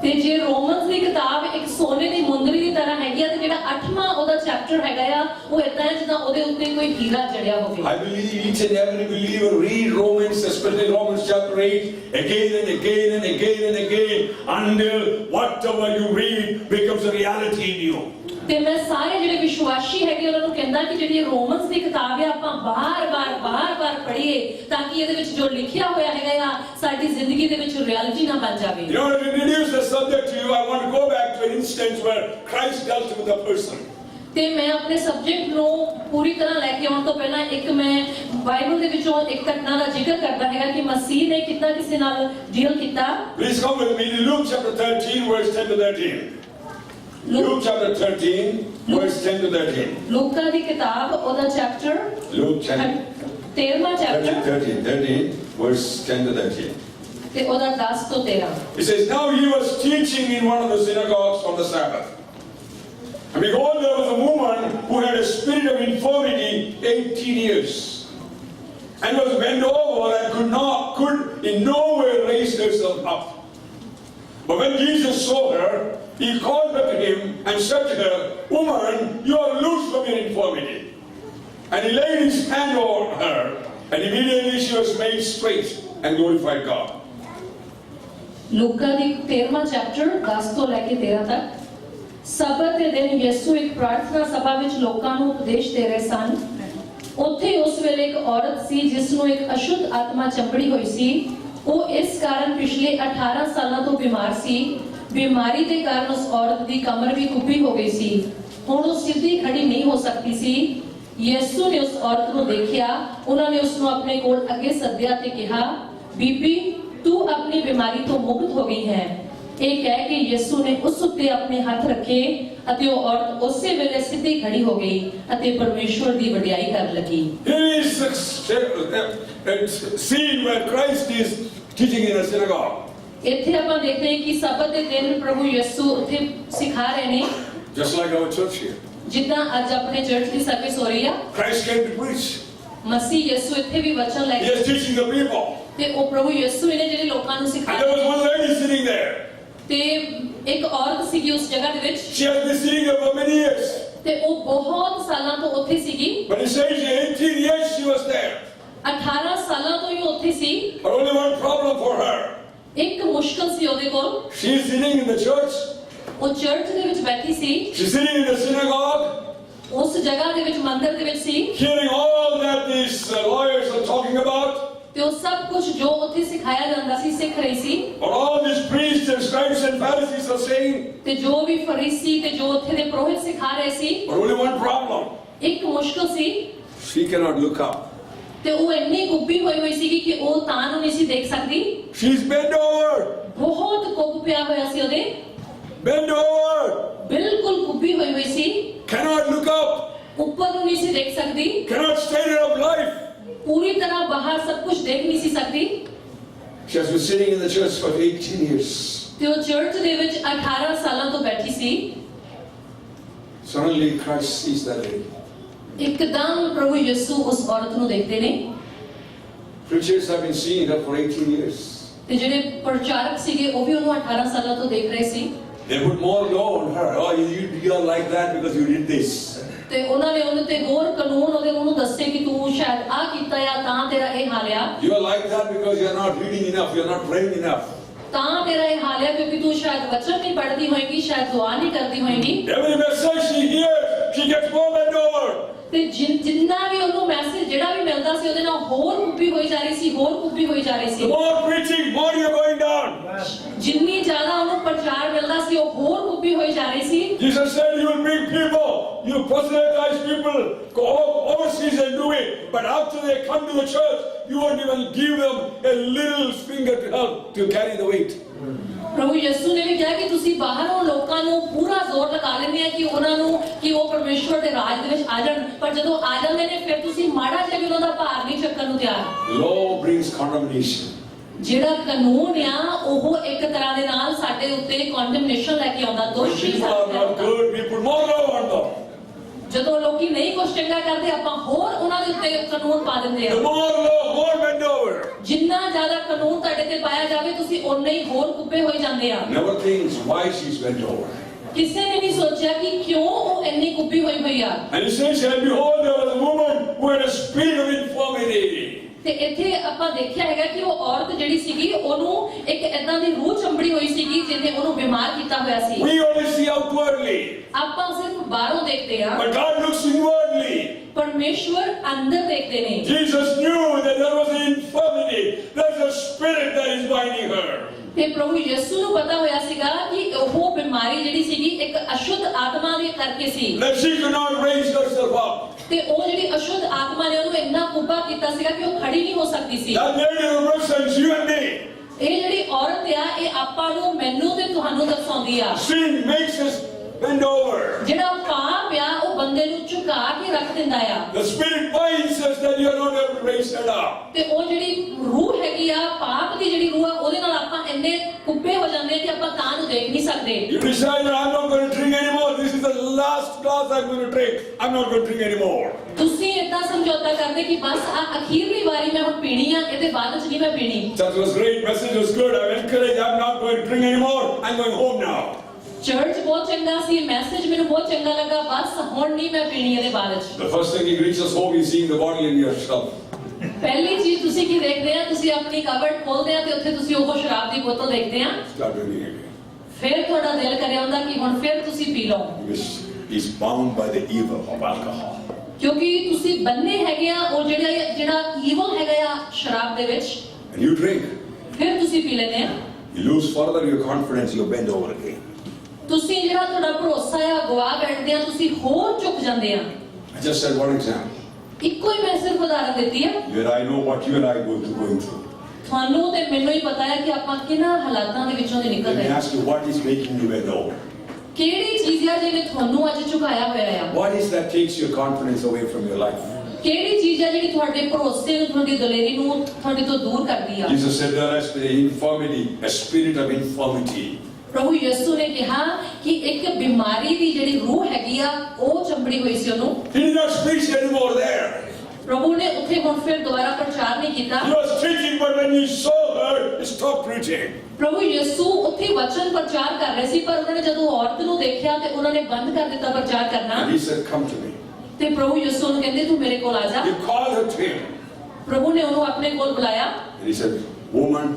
ਤੇ ਜੇ ਰੋਮਨਸ ਦੀ ਕਿਤਾਬ ਇੱਕ ਸੋਨੇ ਦੀ ਮੁੰਦਰੀ ਦੀ ਤਰ੍ਹਾਂ ਹੈਗੀ ਆ ਤੇ ਜਿਹੜਾ 8ਵਾਂ ਉਹਦਾ ਚੈਪਟਰ ਹੈਗਾ ਆ ਉਹ ਇਦਾਂ ਜਿੱਦਾਂ ਉਹਦੇ ਉੱਤੇ ਕੋਈ ਹੀਰਾ ਜੜਿਆ ਹੋਵੇ I believe each and every believer read Romans, especially Romans chapter 8, again and again and again and again until whatever you read becomes a reality in you. ਤੇ ਮੈਂ ਸਾਰੇ ਜਿਹੜੇ ਵਿਸ਼ਵਾਸੀ ਹੈਗੇ ਉਹਨਾਂ ਨੂੰ ਕਹਿੰਦਾ ਕਿ ਜਿਹੜੀ ਰੋਮਨਸ ਦੀ ਕਿਤਾਬ ਆ ਬਾਰ-ਬਾਰ ਪੜ੍ਹੀਏ ਤਾਂ ਕਿ ਇਹਦੇ ਵਿੱਚ ਜੋ ਲਿਖਿਆ ਹੋਇਆ ਹੈਗਾ ਆ ਸਾਡੀ ਜ਼ਿੰਦਗੀ ਦੇ ਵਿੱਚ ਰਿਐਲਿਟੀ ਨਾ ਬਣ ਜਾਵੇ। You know, to introduce the subject to you, I want to go back to an instance where Christ dealt with a person. ਤੇ ਮੈਂ ਆਪਣੇ ਸਬਜੈਕਟ ਨੂੰ ਪੂਰੀ ਤਰ੍ਹਾਂ ਲੈ ਕੇ ਆਉਣ ਤੋਂ ਪਹਿਲਾਂ ਇੱਕ ਮੈਂ ਬਾਈਬਲ ਦੇ ਵਿੱਚੋਂ ਇੱਕ ਘਟਨਾ ਦਾ ਜ਼ਿਕਰ ਕਰਦਾ ਹੈਗਾ ਕਿ ਮਸੀਹ ਨੇ ਕਿੱਦਾਂ ਕਿਸੇ ਨਾਲ ਡੀਲ ਕੀਤਾ। Please come with me to Luke chapter 13, verse 10 to 13. Luke chapter 13, verse 10 to 13. ਲੂਕਾ ਦੀ ਕਿਤਾਬ ਉਹਦਾ ਚੈਪਟਰ Luke chapter 13ਵਾਂ ਚੈਪਟਰ 13, verse 10 to 13. ਤੇ ਉਹਦਾ 10 ਤੋਂ 13। It says, now he was teaching in one of the synagogues on the Sabbath. And behold, there was a woman who had a spirit of infirmity 18 years. And was bent over and could in no way raise herself up. But when Jesus saw her, he called her to him and said to her, woman, you are loosed from your infirmity. And he laid his hand over her, and immediately she was made straight and glorified God. Luca the 13ਵਾਂ chapter 10 ਤੋਂ ਲੈ ਕੇ 13 ਤੱਕ। ਸਬਤ ਦੇ ਦਿਨ ਯਿਸੂ ਇੱਕ ਪ੍ਰਾਰਥਨਾ ਸਭਾ ਵਿੱਚ ਲੋਕਾਂ ਨੂੰ ਉਪਦੇਸ਼ ਦੇ ਰਹੇ ਸਨ। ਉੱਥੇ ਉਸ ਵੇਲੇ ਇੱਕ ਔਰਤ ਸੀ ਜਿਸ ਨੂੰ ਇੱਕ ਅਸ਼ੁੱਧ ਆਤਮਾ ਚੰਬੜੀ ਹੋਈ ਸੀ। ਉਹ ਇਸ ਕਾਰਨ ਪਿਛਲੇ 18 ਸਾਲਾਂ ਤੋਂ ਬਿਮਾਰ ਸੀ। ਬਿਮਾਰੀ ਦੇ ਕਾਰਨ ਉਸ ਔਰਤ ਦੀ ਕਮਰ ਵੀ ਕੁੱਬੀ ਹੋ ਗਈ ਸੀ। ਹੁਣ ਉਹ ਸਿੱਧੀ ਖੜੀ ਨਹੀਂ ਹੋ ਸਕਦੀ ਸੀ। ਯਿਸੂ ਨੇ ਉਸ ਔਰਤ ਨੂੰ ਦੇਖਿਆ। ਉਹਨਾਂ ਨੇ ਉਸ ਨੂੰ ਆਪਣੇ ਕੋਲ ਅੱਗੇ ਸੱਦਿਆ ਤੇ ਕਿਹਾ, ਬੀਬੀ ਤੂੰ ਆਪਣੀ ਬਿਮਾਰੀ ਤੋਂ ਮੁਕਤ ਹੋ ਗਈ ਹੈ। ਇਹ ਕਹਿ ਕੇ ਯਿਸੂ ਨੇ ਉਸ ਉੱਤੇ ਆਪਣੇ ਹੱਥ ਰੱਖੇ ਅਤੇ ਉਹ ਔਰਤ ਉਸੇ ਵੇਲੇ ਸਿੱਧੀ ਖੜੀ ਹੋ ਗਈ ਅਤੇ ਪਰਮੇਸ਼ਵਰ ਦੀ ਵਡਿਆਈ ਕਰਨ ਲੱਗੀ। Here is a scene where Christ is teaching in a synagogue. ਇੱਥੇ ਆਪਾਂ ਦੇਖਦੇ ਹਾਂ ਕਿ ਸਬਤ ਦੇ ਦਿਨ ਪ੍ਰਭੂ ਯਿਸੂ ਉੱਥੇ ਸਿਖਾ ਰਹੇ ਨੇ। Just like our church here. ਜਿੱਦਾਂ ਅੱਜ ਆਪਣੇ ਚਰਚ ਦੀ ਸਰਵਿਸ ਹੋ ਰਹੀ ਆ। Christ came to preach. ਮਸੀਹ ਯਿਸੂ ਇੱਥੇ ਵੀ ਵਚਨ ਲੈ He K is teaching the people. ਤੇ ਉਹ ਪ੍ਰਭੂ ਯਿਸੂ ਨੇ ਜਿਹੜੇ ਲੋਕਾਂ ਨੂੰ And ਸਿਖਾਇਆ। there was one lady sitting there. ਤੇ ਇੱਕ ਔਰਤ ਸੀਗੀ ਉਸ ਜਗ੍ਹਾ ਦੇ ਵਿੱਚ। She has been sitting there for many years. ਤੇ ਉਹ ਬਹੁਤ ਸਾਲਾਂ ਤੋਂ ਉੱਥੇ ਸੀਗੀ। But it says 18 years she was there. 18 ਸਾਲਾਂ ਤੋਂ ਹੀ ਉੱਥੇ ਸੀ। But only one problem for her. ਇੱਕ ਮੁਸ਼ਕਲ ਸੀ ਉਹਦੇ ਕੋਲ। She is sitting in the church. ਉਹ ਚਰਚ ਦੇ ਵਿੱਚ ਬੈਠੀ ਸੀ। She's sitting in the synagogue. ਉਸ ਜਗ੍ਹਾ ਦੇ ਵਿੱਚ ਮੰਦਿਰ ਦੇ ਵਿੱਚ ਸੀ। Hearing all that these lawyers are talking about. ਤੇ ਉਹ ਸਭ ਕੁਝ ਜੋ ਉੱਥੇ ਸਿਖਾਇਆ ਜਾਂਦਾ ਸੀ ਸਿੱਖ ਰਹੀ ਸੀ। Or all these priests and scribes and Pharisees are saying. ਤੇ ਜੋ ਵੀ ਫਰੀਸੀ ਤੇ ਜੋ ਉੱਥੇ ਦੇ ਪੁਰੋਹਿਤ ਸਿਖਾ ਰਹੇ ਸੀ। But only one problem. ਇੱਕ ਮੁਸ਼ਕਲ ਸੀ। She cannot look up. ਤੇ ਉਹ ਇੰਨੀ ਕੁੱਬੀ ਹੋਈ ਸੀਗੀ ਕਿ ਉਹ ਤਾਂ ਨੂੰ ਨਹੀਂ ਸੀ ਦੇਖ ਸਕਦੀ। She's bent over. ਬਹੁਤ ਕੁੱਬ ਪਿਆ ਹੋਇਆ ਸੀ ਉਹਦੇ। Bent over. ਬਿਲਕੁਲ ਕੁੱਬੀ ਹੋਈ ਸੀ। Cannot look up. ਉੱਪਰ ਨੂੰ ਨਹੀਂ ਸੀ ਦੇਖ ਸਕਦੀ। Cannot stand up life. ਪੂਰੀ ਤਰ੍ਹਾਂ ਬਾਹਰ ਸਭ ਕੁਝ ਦੇਖ ਨਹੀਂ ਸੀ ਸਕਦੀ। She has been sitting in the church for 18 years. ਤੇ ਉਹ ਚਰਚ ਦੇ ਵਿੱਚ 18 ਸਾਲਾਂ ਤੋਂ ਬੈਠੀ ਸੀ। Suddenly Christ sees that lady. ਇੱਕਦਮ ਪ੍ਰਭੂ ਯਿਸੂ ਉਸ ਔਰਤ ਨੂੰ ਦੇਖਦੇ ਨੇ। Preachers have been seeing her for 18 years. ਤੇ ਜਿਹੜੇ ਪ੍ਰਚਾਰਕ ਸੀਗੇ ਉਹ ਵੀ ਉਹਨੂੰ 18 ਸਾਲਾਂ ਤੋਂ ਦੇਖ ਰਹੇ ਸੀ। They put more law on her. Oh, you are like that because you did this. ਤੇ ਉਹਨਾਂ ਨੇ ਉਹਦੇ ਤੇ ਹੋਰ ਕਾਨੂੰਨ ਉਹਨੂੰ ਦੱਸੇ ਕਿ ਤੂੰ ਸ਼ਾਇਦ ਆ ਕੀਤਾ ਆ ਤਾਂ ਤੇਰਾ ਇਹ ਹਾਲ ਆ। You are like that because you are not reading enough. You are not praying enough. ਤਾਂ ਤੇਰਾ ਇਹ ਹਾਲ ਆ ਕਿਉਂਕਿ ਤੂੰ ਸ਼ਾਇਦ ਵਚਨ ਨਹੀਂ ਪੜ੍ਹਦੀ ਹੋਏਗੀ, ਸ਼ਾਇਦ ਦੁਆ ਨਹੀਂ ਕਰਦੀ ਹੋਏਗੀ। Every message she hears, she gets more bent over. ਤੇ ਜਿੰਨਾ ਵੀ ਉਹਨੂੰ ਮੈਸੇਜ ਜਿਹੜਾ ਵੀ ਮਿਲਦਾ ਸੀ ਉਹਦੇ ਨਾਲ ਹੋਰ ਕੁੱਬੀ ਹੋਈ ਜਾ ਰਹੀ ਸੀ, ਹੋਰ ਕੁੱਬੀ ਹੋਈ ਜਾ ਰਹੀ The C. more preaching, more you are going down. ਜਿੰਨੀ ਜ਼ਿਆਦਾ ਉਹਨੂੰ ਪ੍ਰਚਾਰ ਮਿਲਦਾ ਸੀ ਉਹ ਹੋਰ ਕੁੱਬੀ ਹੋਈ ਜਾ ਰਹੀ ਸੀ। Jesus said you will bring people, you proselytize people, go overseas and do it. But after they come to the church, you won't even give them a little finger to help to carry the weight. ਪ੍ਰਭੂ ਯਿਸੂ ਨੇ ਵੀ ਕਿਹਾ ਕਿ ਤੁਸੀਂ ਬਾਹਰੋਂ ਲੋਕਾਂ ਨੂੰ ਪੂਰਾ ਜ਼ੋਰ ਲਗਾ ਲੈਂਦੇ ਆ ਕਿ ਉਹਨਾਂ ਨੂੰ ਕਿ ਉਹ ਪਰਮੇਸ਼ਵਰ ਦੇ ਰਾਜ ਦੇ ਵਿੱਚ ਆ ਜਾਣ, ਪਰ ਜਦੋਂ ਆ ਜਾਂਦੇ ਨੇ ਫਿਰ ਤੁਸੀਂ ਮਾੜਾ ਜਿਹਾ ਵੀ ਉਹਨਾਂ ਦਾ ਭਾਰ ਨਹੀਂ ਚੱਕਣ ਨੂੰ ਤਿਆਰ। Law brings condemnation. ਜਿਹੜਾ ਕਾਨੂੰਨ ਆ ਉਹ ਇੱਕ ਤਰ੍ਹਾਂ ਦੇ ਨਾਲ ਸਾਡੇ ਉੱਤੇ ਕੰਡਮਨੇਸ਼ਨ ਲੈ ਕੇ ਆਉਂਦਾ, ਦੋਸ਼ੀ People are not good. We put more law on them. ਜਦੋਂ ਲੋਕੀ ਨਹੀਂ ਕੁਝ ਚੰਗਾ ਕਰਦੇ ਆਪਾਂ ਹੋਰ ਉਹਨਾਂ ਦੇ ਉੱਤੇ ਕਾਨੂੰਨ ਪਾ ਦਿੰਦੇ The ਆ। more law, more bent over. ਜਿੰਨਾ ਜ਼ਿਆਦਾ ਕਾਨੂੰਨ ਤੁਹਾਡੇ ਤੇ ਪਾਇਆ ਜਾਵੇ ਤੁਸੀਂ ਓਨੇ ਹੀ ਹੋਰ ਕੁੱਬੇ ਹੋਈ ਜਾਂਦੇ ਆ। Never thinks why she's bent over. ਕਿਸੇ ਨੇ ਨਹੀਂ ਸੋਚਿਆ ਕਿ ਕਿਉਂ ਉਹ ਇੰਨੀ ਕੁੱਬੀ ਹੋਈ ਆ। And he says, and behold, there was a woman who had a spirit of infirmity. ਤੇ ਇੱਥੇ ਆਪਾਂ ਦੇਖਿਆ ਹੈਗਾ ਕਿ ਉਹ ਔਰਤ ਜਿਹੜੀ ਸੀਗੀ ਉਹਨੂੰ ਇੱਕ ਏਦਾਂ ਦੀ ਰੂਹ ਚੰਬੜੀ ਹੋਈ ਸੀਗੀ ਜਿਹਨੇ ਉਹਨੂੰ ਬਿਮਾਰ ਕੀਤਾ ਹੋਇਆ ਸੀ। We only see outwardly. ਆਪਾਂ ਸਿਰਫ ਬਾਹਰੋਂ ਦੇਖਦੇ ਆ। But God looks inwardly. ਪਰਮੇਸ਼ਵਰ ਅੰਦਰ ਦੇਖਦੇ ਨੇ। Jesus knew that there was an infirmity. There's a spirit that is binding her. ਤੇ ਪ੍ਰਭੂ ਯਿਸੂ ਨੂੰ ਪਤਾ ਹੋਇਆ ਸੀਗਾ ਕਿ ਉਹ ਬਿਮਾਰੀ ਜਿਹੜੀ ਸੀਗੀ ਇੱਕ ਅਸ਼ੁੱਧ ਆਤਮਾ ਦੇ ਕਰਕੇ ਸੀ। That she could not raise herself up. ਤੇ ਉਹ ਜਿਹੜੀ ਅਸ਼ੁੱਧ ਆਤਮਾ ਨੇ ਉਹਨੂੰ ਇੰਨਾ ਕੁੱਬਾ ਕੀਤਾ ਸੀਗਾ ਕਿ ਉਹ ਖੜੀ ਨਹੀਂ ਹੋ ਸਕਦੀ ਸੀ। That lady represents you and me. ਇਹ ਜਿਹੜੀ ਔਰਤ ਆ ਇਹ ਆਪਾਂ ਨੂੰ ਮੈਨੂੰ ਤੇ ਤੁਹਾਨੂੰ ਦਰਸਾਉਂਦੀ ਆ। Sin makes us bend over. ਜਿਹੜਾ ਪਾਪ ਆ ਉਹ ਬੰਦੇ ਨੂੰ ਝੁਕਾ ਕੇ ਰੱਖ ਦਿੰਦਾ ਆ। The spirit binds us that you are not able to raise that up. ਤੇ ਉਹ ਜਿਹੜੀ ਰੂਹ ਹੈਗੀ ਆ ਪਾਪ ਦੀ ਜਿਹੜੀ ਰੂਹ ਆ ਉਹਦੇ ਨਾਲ ਆਪਾਂ ਇੰਨੇ ਕੁੱਬੇ ਹੋ ਜਾਂਦੇ ਕਿ ਆਪਾਂ ਤਾਂ ਨੂੰ ਦੇਖ ਨਹੀਂ ਸਕਦੇ। You decide that I'm not going to drink anymore. This is the last glass I'm going to drink. I'm not going to drink anymore. ਤੁਸੀਂ ਇਦਾਂ ਸਮਝੌਤਾ ਕਰਦੇ ਕਿ ਬਸ ਆ ਅਖੀਰਲੀ ਵਾਰੀ ਮੈਂ ਹੁਣ ਪੀਣੀ ਆ ਇਹਦੇ ਬਾਅਦ ਚ ਨਹੀਂ ਮੈਂ ਪੀਣੀ। That was great. Message was good. I'm encouraged. I'm not going to drink anymore. I'm going home now. Church ਬਹੁਤ ਚੰਗਾ ਸੀ ਮੈਸੇਜ ਮੈਨੂੰ ਬਹੁਤ ਚੰਗਾ ਲੱਗਾ ਬਸ ਹੁਣ ਨਹੀਂ ਮੈਂ ਪੀਣੀ ਇਹਦੇ ਬਾਅਦ ਚ। The first thing he reaches home, he's seeing the bottle in your shelf. ਪਹਿਲੀ ਚੀਜ਼ ਤੁਸੀਂ ਕੀ ਦੇਖਦੇ ਆ ਤੁਸੀਂ ਆਪਣੀ ਕਬਰਡ ਖੋਲਦੇ ਆ ਤੇ ਉੱਥੇ ਤੁਸੀਂ ਉਹ ਸ਼ਰਾਬ ਦੀ ਬੋਤਲ ਦੇਖਦੇ ਆ। Start drinking again. ਫਿਰ ਤੁਹਾਡਾ ਦਿਲ ਕਰਿਆ ਹੁੰਦਾ ਕਿ ਹੁਣ ਫਿਰ ਤੁਸੀਂ ਪੀ ਲਓ। Because he's bound by the evil of alcohol. ਕਿਉਂਕਿ ਤੁਸੀਂ ਬੰਨੇ ਹੈਗੇ ਆ ਉਹ ਜਿਹੜਾ ਈਵਲ ਹੈਗਾ ਆ ਸ਼ਰਾਬ ਦੇ ਵਿੱਚ। And you drink. ਫਿਰ ਤੁਸੀਂ ਪੀ ਲੈਂਦੇ ਆ। You lose further your confidence. You bend over again. ਤੁਸੀਂ ਜਿਹੜਾ ਤੁਹਾਡਾ ਭਰੋਸਾ ਆ ਗਵਾ ਬੈਠਦੇ ਆ ਤੁਸੀਂ ਹੋਰ ਝੁਕ ਜਾਂਦੇ ਆ। I just said one example. ਇੱਕੋ ਹੀ ਮੈਂ ਸਿਰਫ ਉਦਾਹਰਨ ਦਿੱਤੀ ਆ। Where I know what you and I go going through. ਤੁਹਾਨੂੰ ਤੇ ਮੈਨੂੰ ਹੀ ਪਤਾ ਹੈ ਕਿ ਆਪਾਂ ਕਿਹਨਾਂ ਹਾਲਾਤਾਂ ਦੇ ਵਿੱਚੋਂ ਦੀ ਨਿਕਲ Let me ਰਹੇ ਹਾਂ। ask you, what is making you bend over? ਕਿਹੜੀ ਚੀਜ਼ ਆ ਜਿਹਨੇ ਤੁਹਾਨੂੰ ਅੱਜ ਝੁਕਾਇਆ ਹੋਇਆ ਆ? What is that takes your confidence away from your life? ਕਿਹੜੀ ਚੀਜ਼ ਆ ਜਿਹੜੀ ਤੁਹਾਡੇ ਭਰੋਸੇ ਨੂੰ ਤੁਹਾਡੀ ਦਲੇਰੀ ਨੂੰ ਤੁਹਾਡੇ ਤੋਂ ਦੂਰ ਕਰਦੀ ਆ? Jesus said there is the infirmity, a spirit of infirmity. ਪ੍ਰਭੂ ਯਿਸੂ ਨੇ ਕਿਹਾ ਕਿ ਇੱਕ ਬਿਮਾਰੀ ਦੀ ਜਿਹੜੀ ਰੂਹ ਹੈਗੀ ਆ ਉਹ ਚੰਬੜੀ ਹੋਈ ਸੀ ਉਹਨੂੰ। He did not preach anymore there. ਪ੍ਰਭੂ ਨੇ ਉੱਥੇ ਹੁਣ ਫਿਰ ਦੁਬਾਰਾ ਪ੍ਰਚਾਰ ਨਹੀਂ ਕੀਤਾ। He was preaching, but when he saw her, he stopped preaching. ਪ੍ਰਭੂ ਯਿਸੂ ਉੱਥੇ ਵਚਨ ਪ੍ਰਚਾਰ ਕਰ ਰਹੇ ਸੀ ਪਰ ਉਹਨਾਂ ਨੇ ਜਦੋਂ ਔਰਤ ਨੂੰ ਦੇਖਿਆ ਤੇ ਉਹਨਾਂ ਨੇ ਬੰਦ ਕਰ ਦਿੱਤਾ ਪ੍ਰਚਾਰ ਕਰਨਾ। And he said, "Come to me." ਤੇ ਪ੍ਰਭੂ ਯਿਸੂ ਨੂੰ ਕਹਿੰਦੇ ਤੂੰ ਮੇਰੇ ਕੋਲ ਆ ਜਾ। He called her to him. ਪ੍ਰਭੂ ਨੇ ਉਹਨੂੰ ਆਪਣੇ ਕੋਲ ਬੁਲਾਇਆ। And he said, "Woman,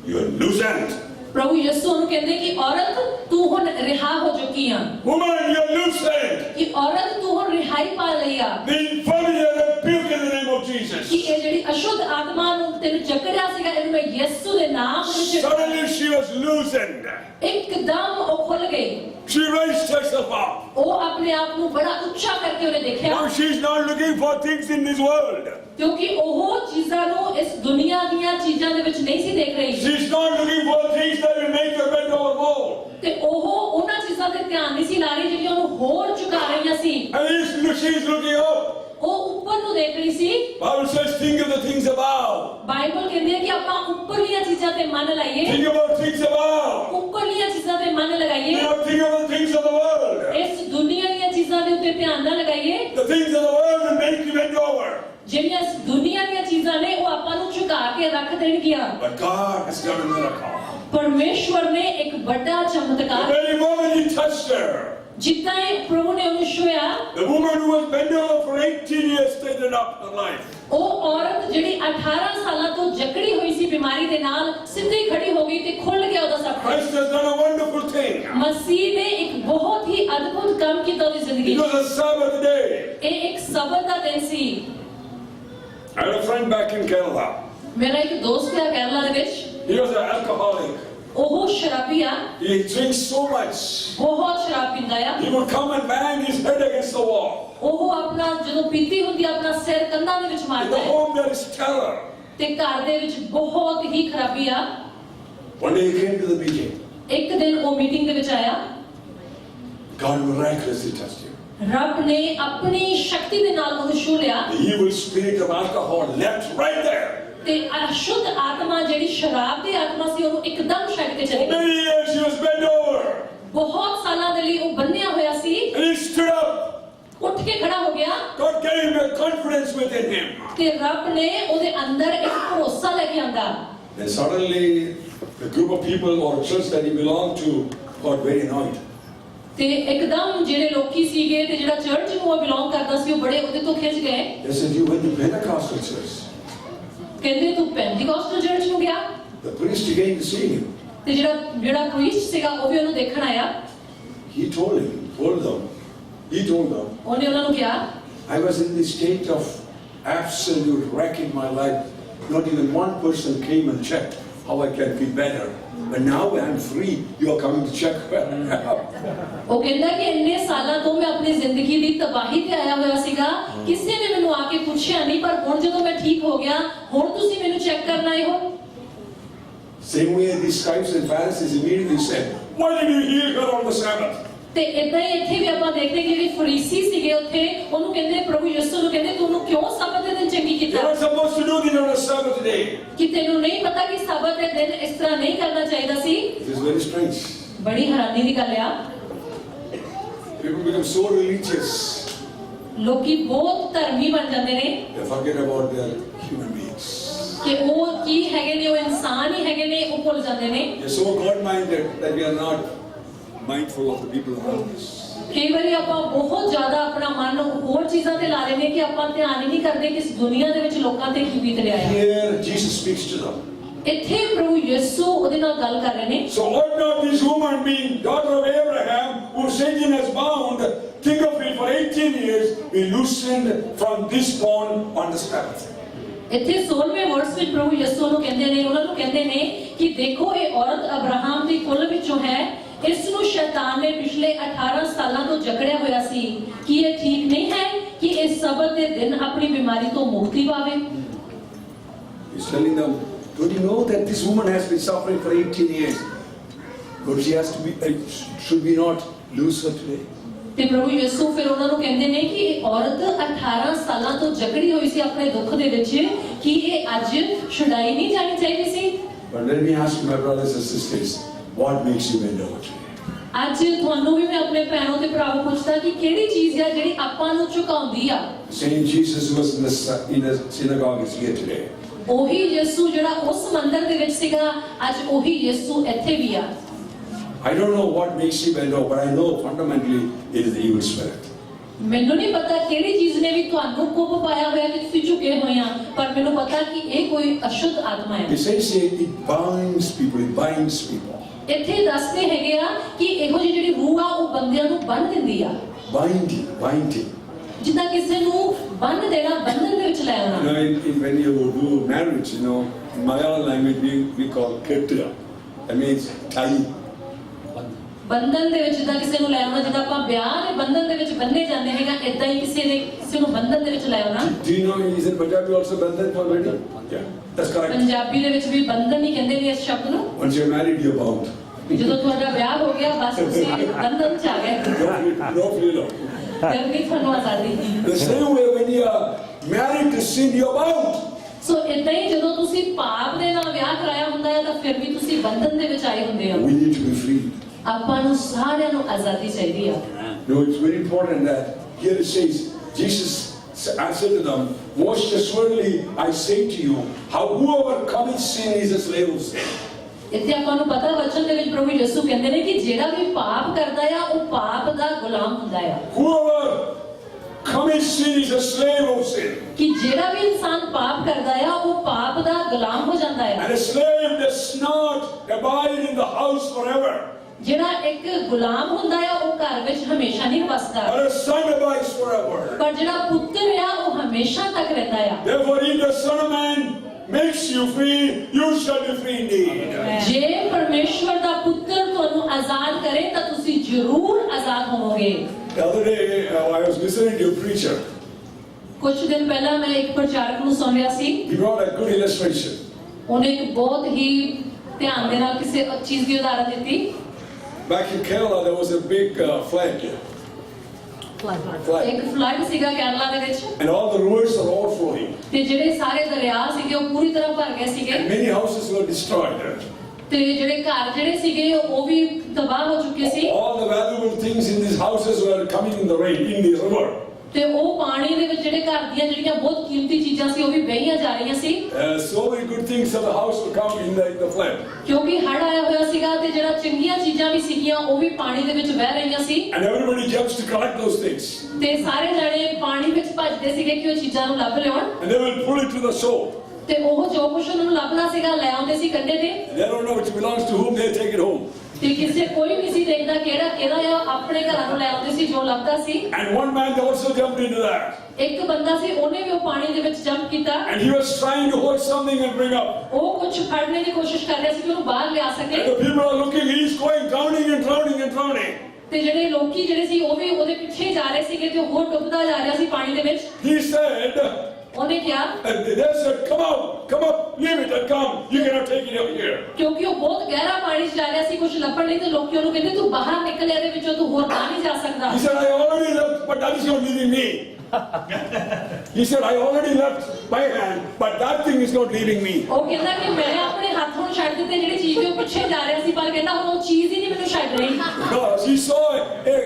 you are loosened." ਪ੍ਰਭੂ ਯਿਸੂ ਨੂੰ ਕਹਿੰਦੇ ਕਿ ਔਰਤ ਤੂੰ ਹੁਣ ਰਿਹਾ ਹੋ ਚੁੱਕੀ ਆ। Woman, you are loosened. ਕਿ ਔਰਤ ਤੂੰ ਹੁਣ ਰਿਹਾਈ ਪਾ ਲਈ ਆ। The infirmity I rebuke in the name of Jesus. ਕਿ ਇਹ ਜਿਹੜੀ ਅਸ਼ੁੱਧ ਆਤਮਾ ਨੂੰ ਤੈਨੂੰ ਜਕੜਿਆ ਸੀਗਾ ਇਹਨੂੰ ਮੈਂ ਯਿਸੂ ਦੇ ਨਾਮ ਵਿੱਚ Suddenly she was loosened. ਇੱਕਦਮ ਉਹ ਖੁੱਲ ਗਈ। She raised herself up. ਉਹ ਆਪਣੇ ਆਪ ਨੂੰ ਬੜਾ ਉੱਚਾ ਕਰਕੇ ਉਹਨੇ ਦੇਖਿਆ। Now she's not looking for things in this world. ਕਿਉਂਕਿ ਉਹ ਚੀਜ਼ਾਂ ਨੂੰ ਇਸ ਦੁਨੀਆ ਦੀਆਂ ਚੀਜ਼ਾਂ ਦੇ ਵਿੱਚ ਨਹੀਂ ਸੀ ਦੇਖ ਰਹੀ। She's not looking for things that will make her bend over more. ਤੇ ਉਹ ਉਹਨਾਂ ਚੀਜ਼ਾਂ ਤੇ ਧਿਆਨ ਨਹੀਂ ਸੀ ਲਾ ਰਹੀ ਜਿਹੜੀਆਂ ਉਹਨੂੰ ਹੋਰ ਝੁਕਾ ਰਹੀਆਂ ਸੀ। And she's looking up. ਉਹ ਉੱਪਰ ਨੂੰ ਦੇਖ ਰਹੀ ਸੀ। Bible says, think of the things above. Bible ਕਹਿੰਦੀ ਹੈ ਕਿ ਆਪਾਂ ਉੱਪਰਲੀਆਂ ਚੀਜ਼ਾਂ ਤੇ ਮਨ ਲਾਈਏ। Think about things above. ਉੱਪਰਲੀਆਂ ਚੀਜ਼ਾਂ ਤੇ ਮਨ ਲਗਾਈਏ। Do not think of the things of the world. ਇਸ ਦੁਨੀਆ ਦੀਆਂ ਚੀਜ਼ਾਂ ਦੇ ਉੱਤੇ ਧਿਆਨ ਨਾ ਲਗਾਈਏ। The things of the world will make you bend over. ਜਿਹੜੀਆਂ ਇਸ ਦੁਨੀਆ ਦੀਆਂ ਚੀਜ਼ਾਂ ਨੇ ਉਹ ਆਪਾਂ ਨੂੰ ਝੁਕਾ ਕੇ ਰੱਖ ਦੇਣਗੀਆਂ। But God has done a miracle. ਪਰਮੇਸ਼ਵਰ ਨੇ ਇੱਕ ਵੱਡਾ The ਚਮਤਕਾਰ very moment He touched her, ਜਿੱਦਾਂ ਹੀ ਪ੍ਰਭੂ ਨੇ ਉਹਨੂੰ ਛੂਇਆ the woman who was bent over for 18 years straightened up her life. ਉਹ ਔਰਤ ਜਿਹੜੀ 18 ਸਾਲਾਂ ਤੋਂ ਜਕੜੀ ਹੋਈ ਸੀ ਬਿਮਾਰੀ ਦੇ ਨਾਲ ਸਿੱਧੀ ਖੜੀ ਹੋ ਗਈ ਤੇ ਖੁੱਲ ਗਿਆ ਉਹਦਾ ਸਭ ਕੁਝ। Christ has done a wonderful thing. ਮਸੀਹ ਨੇ ਇੱਕ ਬਹੁਤ ਹੀ ਅਦਭੁਤ ਕੰਮ ਕੀਤਾ ਉਹਦੀ ਜ਼ਿੰਦਗੀ It was a Sabbath day. ਇਹ ਇੱਕ ਸਬਤ ਦਾ ਦਿਨ ਸੀ। I had a friend back in Kerala. ਮੇਰਾ ਇੱਕ ਦੋਸਤ ਹੈ ਕੇਰਲਾ ਦੇ ਵਿੱਚ। He was an alcoholic. ਉਹ ਸ਼ਰਾਬੀ ਆ। He drinks so much. ਬਹੁਤ ਸ਼ਰਾਬ ਪੀਂਦਾ ਆ। He would come and bang his head against the wall. ਉਹ ਆਪਣਾ ਜਦੋਂ ਪੀਤੀ ਹੁੰਦੀ ਆਪਣਾ ਸਿਰ ਕੰਧਾਂ ਦੇ ਵਿੱਚ In ਮਾਰਦਾ the ਹੈ home there is terror. ਤੇ ਘਰ ਦੇ ਵਿੱਚ ਬਹੁਤ ਹੀ ਖਰਾਬੀ ਆ। One day he came to the meeting. ਇੱਕ ਦਿਨ ਉਹ ਮੀਟਿੰਗ ਦੇ ਵਿੱਚ ਆਇਆ। God miraculously touched him. ਰੱਬ ਨੇ ਆਪਣੀ ਸ਼ਕਤੀ ਦੇ ਨਾਲ ਉਹਨੂੰ ਛੂ ਲਿਆ The evil spirit of alcohol left right there. ਤੇ ਅਸ਼ੁੱਧ ਆਤਮਾ ਜਿਹੜੀ ਸ਼ਰਾਬ ਦੀ ਆਤਮਾ ਸੀ ਉਹਨੂੰ ਇੱਕਦਮ ਛੱਡ ਕੇ ਚਲੀ ਗਈ। Many years he was bent over. ਬਹੁਤ ਸਾਲਾਂ ਦੇ ਲਈ ਉਹ ਬੰਨਿਆ ਹੋਇਆ ਸੀ। And he stood up. ਉੱਠ ਕੇ ਖੜਾ ਹੋ ਗਿਆ God gave him a confidence within him. ਤੇ ਰੱਬ ਨੇ ਉਹਦੇ ਅੰਦਰ ਇੱਕ ਭਰੋਸਾ ਲੈ ਕੇ ਆਂਦਾ। Then suddenly the group of people or church that he belonged to got very annoyed. ਤੇ ਇੱਕਦਮ ਜਿਹੜੇ ਲੋਕੀ ਸੀਗੇ ਤੇ ਜਿਹੜਾ ਚਰਚ ਨੂੰ ਉਹ ਬਿਲੋਂਗ ਕਰਦਾ ਸੀ ਉਹ ਬੜੇ ਉਹਦੇ ਤੋਂ ਖਿੱਚ ਗਏ। They said, "You went to Pentecostal church." ਕਹਿੰਦੇ ਤੂੰ ਪੈਂਟੀਕੋਸਟਲ ਚਰਚ ਨੂੰ ਗਿਆ। The priest came to see him. ਤੇ ਜਿਹੜਾ ਪ੍ਰੀਸਟ ਸੀਗਾ ਉਹ ਵੀ ਉਹਨੂੰ ਦੇਖਣ ਆਇਆ। He told them. He told them. ਉਹਨੇ ਉਹਨਾਂ ਨੂੰ ਕਿਹਾ I was in the state of absolute wreck in my life. Not even one person came and checked how I can be better. But now I'm free. You are coming to check. ਉਹ ਕਹਿੰਦਾ ਕਿ ਇੰਨੇ ਸਾਲਾਂ ਤੋਂ ਮੈਂ ਆਪਣੀ ਜ਼ਿੰਦਗੀ ਦੀ ਤਬਾਹੀ ਤੇ ਆਇਆ ਹੋਇਆ ਸੀਗਾ, ਕਿਸੇ ਨੇ ਮੈਨੂੰ ਆ ਕੇ ਪੁੱਛਿਆ ਨਹੀਂ, ਪਰ ਹੁਣ ਜਦੋਂ ਮੈਂ ਠੀਕ ਹੋ ਗਿਆ, ਹੁਣ ਤੁਸੀਂ ਮੈਨੂੰ ਚੈੱਕ ਕਰਨ ਆਏ ਹੋ। Same way the scribes and Pharisees immediately said, Why did you heal her on the Sabbath? ਤੇ ਇਦਾਂ ਹੀ ਇੱਥੇ ਵੀ ਆਪਾਂ ਦੇਖਦੇ ਕਿ ਜਿਹੜੇ ਫਰੀਸੀ ਸੀਗੇ ਉੱਥੇ, ਉਹਨੂੰ ਕਹਿੰਦੇ ਪ੍ਰਭੂ ਯਿਸੂ ਨੂੰ ਕਹਿੰਦੇ ਤੂੰ ਕਿਉਂ ਸਬਤ ਦੇ ਦਿਨ ਚੰਗੀ You're ਕੀਤਾ? not supposed to do this on a Sabbath day. ਕਿ ਤੈਨੂੰ ਨਹੀਂ ਪਤਾ ਕਿ ਸਬਤ ਦੇ ਦਿਨ ਇਸ ਤਰ੍ਹਾਂ ਨਹੀਂ ਕਰਨਾ ਚਾਹੀਦਾ ਸੀ? it is very strange. ਬੜੀ ਹੈਰਾਨੀ ਦੀ ਗੱਲ ਆ। People become so religious, ਲੋਕੀ ਬਹੁਤ ਧਰਮੀ ਬਣ ਜਾਂਦੇ ਨੇ they forget about their human beings. ਕਿ ਉਹ ਕੀ ਹੈਗੇ ਨੇ, ਉਹ ਇਨਸਾਨ ਹੀ ਹੈਗੇ ਨੇ, ਉਹ ਭੁੱਲ ਜਾਂਦੇ ਨੇ। They're so God-minded that we are not mindful of the people around us. ਕਈ ਵਾਰੀ ਆਪਾਂ ਬਹੁਤ ਜ਼ਿਆਦਾ ਆਪਣਾ ਮਨ ਹੋਰ ਚੀਜ਼ਾਂ ਤੇ ਲਾ ਲੈਂਦੇ ਕਿ ਆਪਾਂ ਧਿਆਨ ਹੀ ਨਹੀਂ ਕਰਦੇ ਕਿ ਇਸ ਦੁਨੀਆ ਦੇ ਵਿੱਚ ਲੋਕਾਂ ਤੇ ਕੀ ਬੀਤ ਰਿਹਾ ਹੈ। Here, Jesus speaks to them. ਇੱਥੇ ਪ੍ਰਭੂ ਯਿਸੂ ਉਹਦੇ ਨਾਲ ਗੱਲ ਕਰ ਰਹੇ ਨੇ। So ought not this woman, being daughter of Abraham, whom Satan has bound, think of it for 18 years, be loosened from this bond on the Sabbath? ਇੱਥੇ 16ਵੇਂ ਵਰਸ ਵਿੱਚ ਪ੍ਰਭੂ ਯਿਸੂ ਨੂੰ ਕਹਿੰਦੇ ਨੇ, ਉਹਨਾਂ ਨੂੰ ਕਹਿੰਦੇ ਨੇ ਕਿ ਦੇਖੋ ਇਹ ਔਰਤ ਅਬਰਾਹਮ ਦੀ ਕੁਲ ਵਿੱਚੋਂ ਹੈ, ਇਸ ਨੂੰ ਸ਼ੈਤਾਨ ਨੇ ਪਿਛਲੇ 18 ਸਾਲਾਂ ਤੋਂ ਜਕੜਿਆ ਹੋਇਆ ਸੀ, ਕਿ ਇਹ ਠੀਕ ਨਹੀਂ ਹੈ ਕਿ ਇਸ ਸਬਤ ਦੇ ਦਿਨ ਆਪਣੀ ਬਿਮਾਰੀ ਤੋਂ ਮੁਕਤੀ ਪਾਵੇ। He's telling them, don't you know that this woman has been suffering for 18 years? But she has to be, should we not lose her today? ਤੇ ਪ੍ਰਭੂ ਯਿਸੂ ਫਿਰ ਉਹਨਾਂ ਨੂੰ ਕਹਿੰਦੇ ਨੇ ਕਿ ਇਹ ਔਰਤ 18 ਸਾਲਾਂ ਤੋਂ ਜਕੜੀ ਹੋਈ ਸੀ ਆਪਣੇ ਦੁੱਖ ਦੇ ਵਿੱਚ, ਕਿ ਇਹ ਅੱਜ ਛੁਡਾਈ ਨਹੀਂ ਜਾਣੀ ਚਾਹੀਦੀ ਸੀ। But let me ask you, my brothers and sisters, what makes you bend over today? ਅੱਜ ਤੁਹਾਨੂੰ ਵੀ ਮੈਂ ਆਪਣੇ ਭੈਣੋਂ ਤੇ ਭਰਾਵੋਂ ਪੁੱਛਦਾ ਕਿ ਕਿਹੜੀ ਚੀਜ਼ ਹੈ ਜਿਹੜੀ ਆਪਾਂ ਨੂੰ ਝੁਕਾਉਂਦੀ ਆ? Same Jesus who was in the synagogue is here today. ਉਹੀ ਯਿਸੂ ਜਿਹੜਾ ਉਸ ਮੰਦਿਰ ਦੇ ਵਿੱਚ ਸੀਗਾ, ਅੱਜ ਉਹੀ ਯਿਸੂ ਇੱਥੇ ਵੀ ਆ। I don't know what makes you bend over, but I know fundamentally it is the evil spirit. ਮੈਨੂੰ ਨਹੀਂ ਪਤਾ ਕਿਹੜੀ ਚੀਜ਼ ਨੇ ਵੀ ਤੁਹਾਨੂੰ ਕੁੱਬ ਪਾਇਆ ਹੋਇਆ ਕਿ ਤੁਸੀਂ ਝੁਕੇ ਹੋਏ ਆ, ਪਰ ਮੈਨੂੰ ਪਤਾ ਕਿ ਇਹ ਕੋਈ ਅਸ਼ੁੱਧ ਆਤਮਾ ਹੈ। It says here, it binds people, it binds people. ਇੱਥੇ ਦੱਸਦੇ ਹੈਗੇ ਆ ਕਿ ਇਹੋ ਜਿਹੀ ਜਿਹੜੀ ਰੂਹ ਆ ਉਹ ਬੰਦਿਆਂ ਨੂੰ ਬੰਨ੍ਹ ਦਿੰਦੀ ਆ। Binding. ਜਿੱਦਾਂ ਕਿਸੇ ਨੂੰ ਬੰਨ੍ਹ ਦੇਣਾ, ਬੰਧਨ ਦੇ ਵਿੱਚ ਲੈ You ਆਉਣਾ। know, when you do marriage, you know, in Malayalam language we call kettira. That means tie. ਬੰਧਨ ਦੇ ਵਿੱਚ ਜਿੱਦਾਂ ਕਿਸੇ ਨੂੰ ਲੈ ਆਉਣਾ, ਜਿੱਦਾਂ ਆਪਾਂ ਵਿਆਹ ਦੇ ਬੰਧਨ ਦੇ ਵਿੱਚ ਬੰਨੇ ਜਾਂਦੇ ਹੈਗਾ, ਇਦਾਂ ਹੀ ਕਿਸੇ ਨੂੰ ਬੰਧਨ ਦੇ ਵਿੱਚ ਲੈ ਆਉਣਾ। Do you know is in Punjabi also bandhan for wedding? Yeah, that's correct. Punjabi ਦੇ ਵਿੱਚ ਵੀ ਬੰਧਨ ਹੀ ਕਹਿੰਦੇ ਨੇ ਇਸ ਸ਼ਬਦ ਨੂੰ। Once you're married, you're bound. ਜਦੋਂ ਤੁਹਾਡਾ ਵਿਆਹ ਹੋ ਗਿਆ, ਬਸ ਤੁਸੀਂ ਬੰਧਨ ਚ ਆ ਗਏ, No freedom. ਫਿਰ ਨਹੀਂ ਤੁਹਾਨੂੰ ਆਜ਼ਾਦੀ। The same way when you are married to sin, you're bound. ਸੋ ਇਦਾਂ ਹੀ ਜਦੋਂ ਤੁਸੀਂ ਪਾਪ ਦੇ ਨਾਲ ਵਿਆਹ ਕਰਾਇਆ ਹੁੰਦਾ ਹੈ, ਤਾਂ ਫਿਰ ਵੀ ਤੁਸੀਂ ਬੰਧਨ ਦੇ ਵਿੱਚ ਆਏ ਹੁੰਦੇ ਹੋ। We need to be free. ਆਪਾਂ ਨੂੰ ਸਾਰਿਆਂ ਨੂੰ ਆਜ਼ਾਦੀ ਚਾਹੀਦੀ ਆ। No, it's very important that here it says, Jesus answered to them, most assuredly I say to you, how whoever commits sin is a slave of sin. ਇੱਥੇ ਆਪਾਂ ਨੂੰ ਪਤਾ ਵਚਨ ਦੇ ਵਿੱਚ ਪ੍ਰਭੂ ਯਿਸੂ ਕਹਿੰਦੇ ਨੇ ਕਿ ਜਿਹੜਾ ਵੀ ਪਾਪ ਕਰਦਾ ਆ ਉਹ ਪਾਪ ਦਾ ਗੁਲਾਮ ਹੁੰਦਾ ਆ। Whoever commits sin is a slave of sin. ਕਿ ਜਿਹੜਾ ਵੀ ਇਨਸਾਨ ਪਾਪ ਕਰਦਾ ਆ ਉਹ ਪਾਪ ਦਾ ਗੁਲਾਮ ਹੋ ਜਾਂਦਾ ਆ। And a slave does not abide in the house forever. ਜਿਹੜਾ ਇੱਕ ਗੁਲਾਮ ਹੁੰਦਾ ਆ ਉਹ ਘਰ ਵਿੱਚ ਹਮੇਸ਼ਾ ਨਹੀਂ ਵਸਦਾ, But a son abides forever. ਪਰ ਜਿਹੜਾ ਪੁੱਤਰ ਆ ਉਹ ਹਮੇਸ਼ਾ ਤੱਕ ਰਹਿੰਦਾ ਆ। Therefore, if the Son of Man makes you free, you shall be free indeed. ਜੇ ਪਰਮੇਸ਼ਵਰ ਦਾ ਪੁੱਤਰ ਤੁਹਾਨੂੰ ਆਜ਼ਾਦ ਕਰੇ ਤਾਂ ਤੁਸੀਂ ਜ਼ਰੂਰ ਆਜ਼ਾਦ ਹੋਵੋਗੇ। The other day, I was listening to a preacher. ਕੁਝ ਦਿਨ ਪਹਿਲਾਂ ਮੈਂ ਇੱਕ ਪ੍ਰਚਾਰਕ ਨੂੰ ਸੁਣ ਰਿਹਾ ਸੀ। He brought a good illustration. ਉਹਨੇ ਇੱਕ ਬਹੁਤ ਹੀ ਧਿਆਨ ਦੇ ਨਾਲ ਕਿਸੇ ਚੀਜ਼ ਦੀ ਉਦਾਹਰਨ ਦਿੱਤੀ। Back in Kerala, there was a big flood. ਇੱਕ ਫਲੱਡ ਸੀਗਾ ਕੇਰਲਾ ਦੇ ਵਿੱਚ, And all the rivers are overflowing. ਤੇ ਜਿਹੜੇ ਸਾਰੇ ਦਰਿਆ ਸੀਗੇ ਉਹ ਪੂਰੀ ਤਰ੍ਹਾਂ ਭਰ ਗਏ ਸੀਗੇ, And many houses were destroyed. ਤੇ ਜਿਹੜੇ ਘਰ ਜਿਹੜੇ ਸੀਗੇ ਉਹ ਵੀ ਤਬਾਹ ਹੋ ਚੁੱਕੇ ਸੀ। All the valuable things in these houses were coming in the rain, in the river. ਤੇ ਉਹ ਪਾਣੀ ਦੇ ਵਿੱਚ ਜਿਹੜੇ ਘਰ ਦੀਆਂ ਜਿਹੜੀਆਂ ਬਹੁਤ ਕੀਮਤੀ ਚੀਜ਼ਾਂ ਸੀ ਉਹ ਵੀ ਵਹੀਆਂ ਜਾ ਰਹੀਆਂ ਸੀ, So many good things of the house will come in the flood. ਕਿਉਂਕਿ ਹੜ੍ਹ ਆਇਆ ਹੋਇਆ ਸੀਗਾ, ਤੇ ਜਿਹੜਾ ਚੰਗੀਆਂ ਚੀਜ਼ਾਂ ਵੀ ਸੀਗੀਆਂ ਉਹ ਵੀ ਪਾਣੀ ਦੇ ਵਿੱਚ ਵਹਿ ਰਹੀਆਂ ਸੀ। And everybody jumps to collect those things. ਤੇ ਸਾਰੇ ਜਣੇ ਪਾਣੀ ਵਿੱਚ ਭੱਜਦੇ ਸੀਗੇ ਕਿ ਉਹ ਚੀਜ਼ਾਂ ਨੂੰ ਲੱਭ ਲਿਆਉਣ। And they will pull it to the shore. ਤੇ ਉਹ ਜੋ ਕੁਛ ਉਹਨਾਂ ਨੂੰ ਲੱਭਣਾ ਸੀਗਾ ਲੈ ਆਉਂਦੇ ਸੀ ਕੰਢੇ ਤੇ They don't know which belongs to whom, they take it home. ਤੇ ਕਿਸੇ ਕੋਈ ਨਹੀਂ ਸੀ ਦੇਖਦਾ ਕਿਹੜਾ ਕਿਹਦਾ ਆ, ਆਪਣੇ ਘਰਾਂ ਨੂੰ ਲੈ ਆਉਂਦੇ ਸੀ ਜੋ ਲੱਭਦਾ ਸੀ। And one man also jumped into that. ਇੱਕ ਬੰਦਾ ਸੀ ਉਹਨੇ ਵੀ ਉਹ ਪਾਣੀ ਦੇ ਵਿੱਚ ਜੰਪ ਕੀਤਾ। And he was trying to hold something and bring up. ਉਹ ਕੁਝ ਫੜਨੇ ਦੀ ਕੋਸ਼ਿਸ਼ ਕਰ ਰਿਹਾ ਸੀ ਕਿ ਉਹਨੂੰ ਬਾਹਰ ਲਿਆ And ਸਕੇ। the people are looking, he's going, drowning and drowning and drowning. ਤੇ ਜਿਹੜੇ ਲੋਕੀ ਜਿਹੜੇ ਸੀ ਉਹ ਵੀ ਉਹਦੇ ਪਿੱਛੇ ਜਾ ਰਹੇ ਸੀਗੇ ਤੇ ਉਹ ਹੋਰ ਡੁੱਬਦਾ ਜਾ ਰਿਹਾ ਸੀ ਪਾਣੀ ਦੇ ਵਿੱਚ। He said, ਉਹਨੇ ਕਿਹਾ and they said, come up, leave it and come. You cannot take it out here. ਕਿਉਂਕਿ ਉਹ ਬਹੁਤ ਗਹਿਰਾ ਪਾਣੀ 'ਚ ਜਾ ਰਿਹਾ ਸੀ ਕੁਝ ਲੱਭਣ ਲਈ ਤੇ ਲੋਕੀ ਉਹਨੂੰ ਕਹਿੰਦੇ ਤੂੰ ਬਾਹਰ ਨਿਕਲ ਇਹਦੇ ਵਿੱਚੋਂ, ਤੂੰ ਹੋਰ ਤਾਂ ਨਹੀਂ ਜਾ ਸਕਦਾ। He said, I already left, but that is not leaving me. He said, I already left my hand, but that thing is not leaving me. ਉਹ ਕਹਿੰਦਾ ਕਿ ਮੈਂ ਆਪਣੇ ਹੱਥ ਹੁਣ ਛੱਡ ਦਿੱਤੇ, ਜਿਹੜੀ ਚੀਜ਼ ਦੇ ਪਿੱਛੇ ਜਾ ਰਿਹਾ ਸੀ, ਪਰ ਕਹਿੰਦਾ ਹੁਣ ਉਹ ਚੀਜ਼ ਹੀ ਨਹੀਂ ਮੈਨੂੰ ਛੱਡ ਰਹੀ। Because he saw a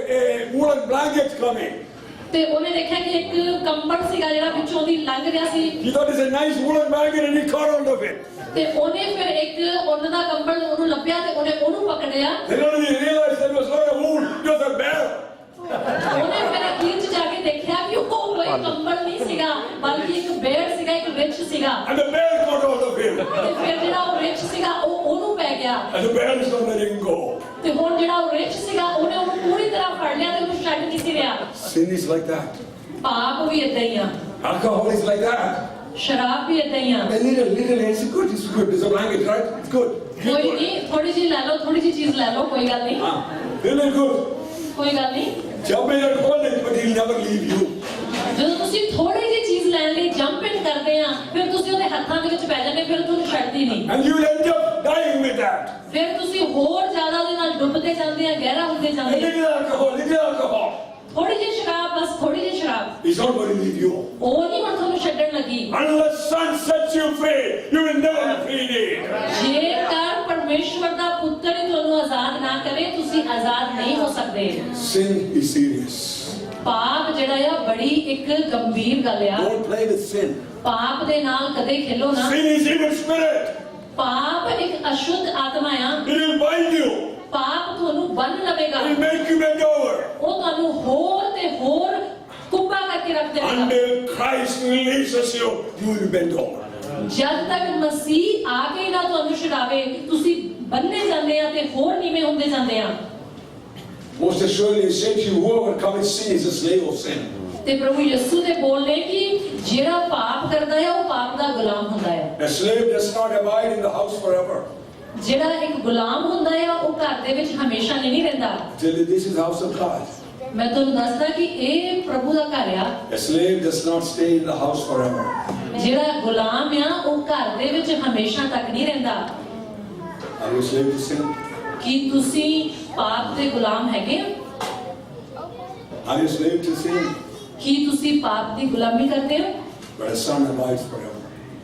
woolen blanket coming. ਤੇ ਉਹਨੇ ਦੇਖਿਆ ਕਿ ਇੱਕ ਕੰਬਲ ਸੀਗਾ ਜਿਹੜਾ ਵਿੱਚੋਂ ਦੀ ਲੰਘ ਰਿਹਾ ਸੀ। He thought it's a nice woolen blanket and he caught hold of it. ਤੇ ਉਹਨੇ ਫਿਰ ਇੱਕ ਉਹਨਾਂ ਦਾ ਕੰਬਲ ਉਹਨੂੰ ਲੱਭਿਆ ਤੇ ਉਹਨੇ ਉਹਨੂੰ ਪਕੜਿਆ। Then only he realized that it was not a wool, it was a bear. ਉਹਨੇ ਫਿਰ ਅਖੀਰ 'ਚ ਜਾ ਕੇ ਦੇਖਿਆ ਕਿ ਉਹ ਕੋਈ ਕੰਬਲ ਨਹੀਂ ਸੀਗਾ, ਬਲਕਿ ਇੱਕ ਬੇੜ ਸੀਗਾ, ਇੱਕ ਰਿੱਛ ਸੀਗਾ। And the bear caught hold of him. ਤੇ ਫਿਰ ਜਿਹੜਾ ਉਹ ਰਿੱਛ ਸੀਗਾ ਉਹ ਉਹਨੂੰ ਪੈ ਗਿਆ। And the bear is not letting him go. ਤੇ ਹੁਣ ਜਿਹੜਾ ਉਹ ਰਿੱਛ ਸੀਗਾ ਉਹਨੇ ਉਹਨੂੰ ਪੂਰੀ ਤਰ੍ਹਾਂ ਫੜ ਲਿਆ ਤੇ ਉਹਨੂੰ ਛੱਡ ਨਹੀਂ ਸੀ ਰਿਹਾ। Sin is like that. ਪਾਪ ਵੀ ਏਦਾਂ ਹੀ ਆ, Alcohol is like that. ਸ਼ਰਾਬ ਵੀ ਏਦਾਂ ਹੀ ਆ। A little, it's good. It's a blanket, right? It's good. ਕੋਈ ਨਹੀਂ, ਥੋੜੀ ਜਿਹੀ ਲੈ ਲਓ, ਥੋੜੀ ਜਿਹੀ ਚੀਜ਼ ਲੈ ਲਓ, ਕੋਈ ਗੱਲ ਨਹੀਂ, Really good. ਕੋਈ ਗੱਲ ਨਹੀਂ। Jump in and hold it, but he'll never leave you. ਜਦੋਂ ਤੁਸੀਂ ਥੋੜੀ ਜਿਹੀ ਚੀਜ਼ ਲੈਣ ਲਈ ਜੰਪ ਇਨ ਕਰਦੇ ਆ, ਫਿਰ ਤੁਸੀਂ ਉਹਦੇ ਹੱਥਾਂ ਦੇ ਵਿੱਚ ਪੈ ਜਾਂਦੇ, ਫਿਰ ਤੁਹਾਨੂੰ ਛੱਡਦੀ ਨਹੀਂ। And you'll end up dying with that. ਫਿਰ ਤੁਸੀਂ ਹੋਰ ਜ਼ਿਆਦਾ ਉਹਦੇ ਨਾਲ ਡੁੱਬਦੇ ਜਾਂਦੇ ਆ, ਗਹਿਰਾ ਹੁੰਦੇ A ਜਾਂਦੇ ਆ। little alcohol. ਥੋੜੀ ਜਿਹੀ ਸ਼ਰਾਬ, ਬਸ ਥੋੜੀ ਜਿਹੀ ਸ਼ਰਾਬ, He's not going to leave you. ਉਹ ਨਹੀਂ ਹੁਣ ਤੁਹਾਨੂੰ ਛੱਡਣ ਲੱਗੀ। Unless Son sets you free, you will never be free indeed. ਜੇਕਰ ਪਰਮੇਸ਼ਵਰ ਦਾ ਪੁੱਤਰ ਹੀ ਤੁਹਾਨੂੰ ਆਜ਼ਾਦ ਨਾ ਕਰੇ, ਤੁਸੀਂ ਆਜ਼ਾਦ ਨਹੀਂ ਹੋ ਸਕਦੇ। Sin is serious. ਪਾਪ ਜਿਹੜਾ ਆ ਬੜੀ ਇੱਕ ਗੰਭੀਰ ਗੱਲ ਆ। Don't play with sin. ਪਾਪ ਦੇ ਨਾਲ ਕਦੇ ਖੇਲੋ ਨਾ। Sin is evil spirit. ਪਾਪ ਇੱਕ ਅਸ਼ੁੱਧ ਆਤਮਾ ਆ। It will bind you. ਪਾਪ ਤੁਹਾਨੂੰ ਬੰਨ ਲਵੇਗਾ। It will make you bend over. ਉਹ ਤੁਹਾਨੂੰ ਹੋਰ ਤੇ ਹੋਰ ਕੁੱਬਾ ਕਰਕੇ ਰੱਖ ਦੇਵੇਗਾ। Until Christ releases you, you will bend over. ਜਦ ਤੱਕ ਮਸੀਹ ਆ ਕੇ ਨਾ ਤੁਹਾਨੂੰ ਛੁਡਾਵੇ, ਤੁਸੀਂ ਬੰਨੇ ਜਾਂਦੇ ਆ ਤੇ ਹੋਰ ਨੀਵੇਂ ਹੁੰਦੇ ਜਾਂਦੇ ਆ। Most assuredly, it says you whoever commits sin is a slave of sin. ਤੇ ਪ੍ਰਭੂ ਯਿਸੂ ਦੇ ਬੋਲ ਨੇ ਕਿ ਜਿਹੜਾ ਪਾਪ ਕਰਦਾ ਹੈ ਉਹ ਪਾਪ ਦਾ ਗੁਲਾਮ ਹੁੰਦਾ ਹੈ। A slave does not abide in the house forever. ਜਿਹੜਾ ਇੱਕ ਗੁਲਾਮ ਹੁੰਦਾ ਹੈ ਉਹ ਘਰ ਦੇ ਵਿੱਚ ਹਮੇਸ਼ਾ ਨਹੀਂ ਰਹਿੰਦਾ। Tell you this is the house of God. ਮੈਂ ਤੁਹਾਨੂੰ ਦੱਸਦਾ ਕਿ ਇਹ ਪ੍ਰਭੂ ਦਾ ਘਰ ਆ। A slave does not stay in the house forever. ਜਿਹੜਾ ਗੁਲਾਮ ਆ ਉਹ ਘਰ ਦੇ ਵਿੱਚ ਹਮੇਸ਼ਾ ਤੱਕ ਨਹੀਂ ਰਹਿੰਦਾ। Are you a slave to sin? ਕੀ ਤੁਸੀਂ ਪਾਪ ਦੇ ਗੁਲਾਮ ਹੈਗੇ ਹੋ? Are you a slave to sin? ਕੀ ਤੁਸੀਂ ਪਾਪ ਦੀ ਗੁਲਾਮੀ ਕਰਦੇ ਹੋ? But a son abides forever.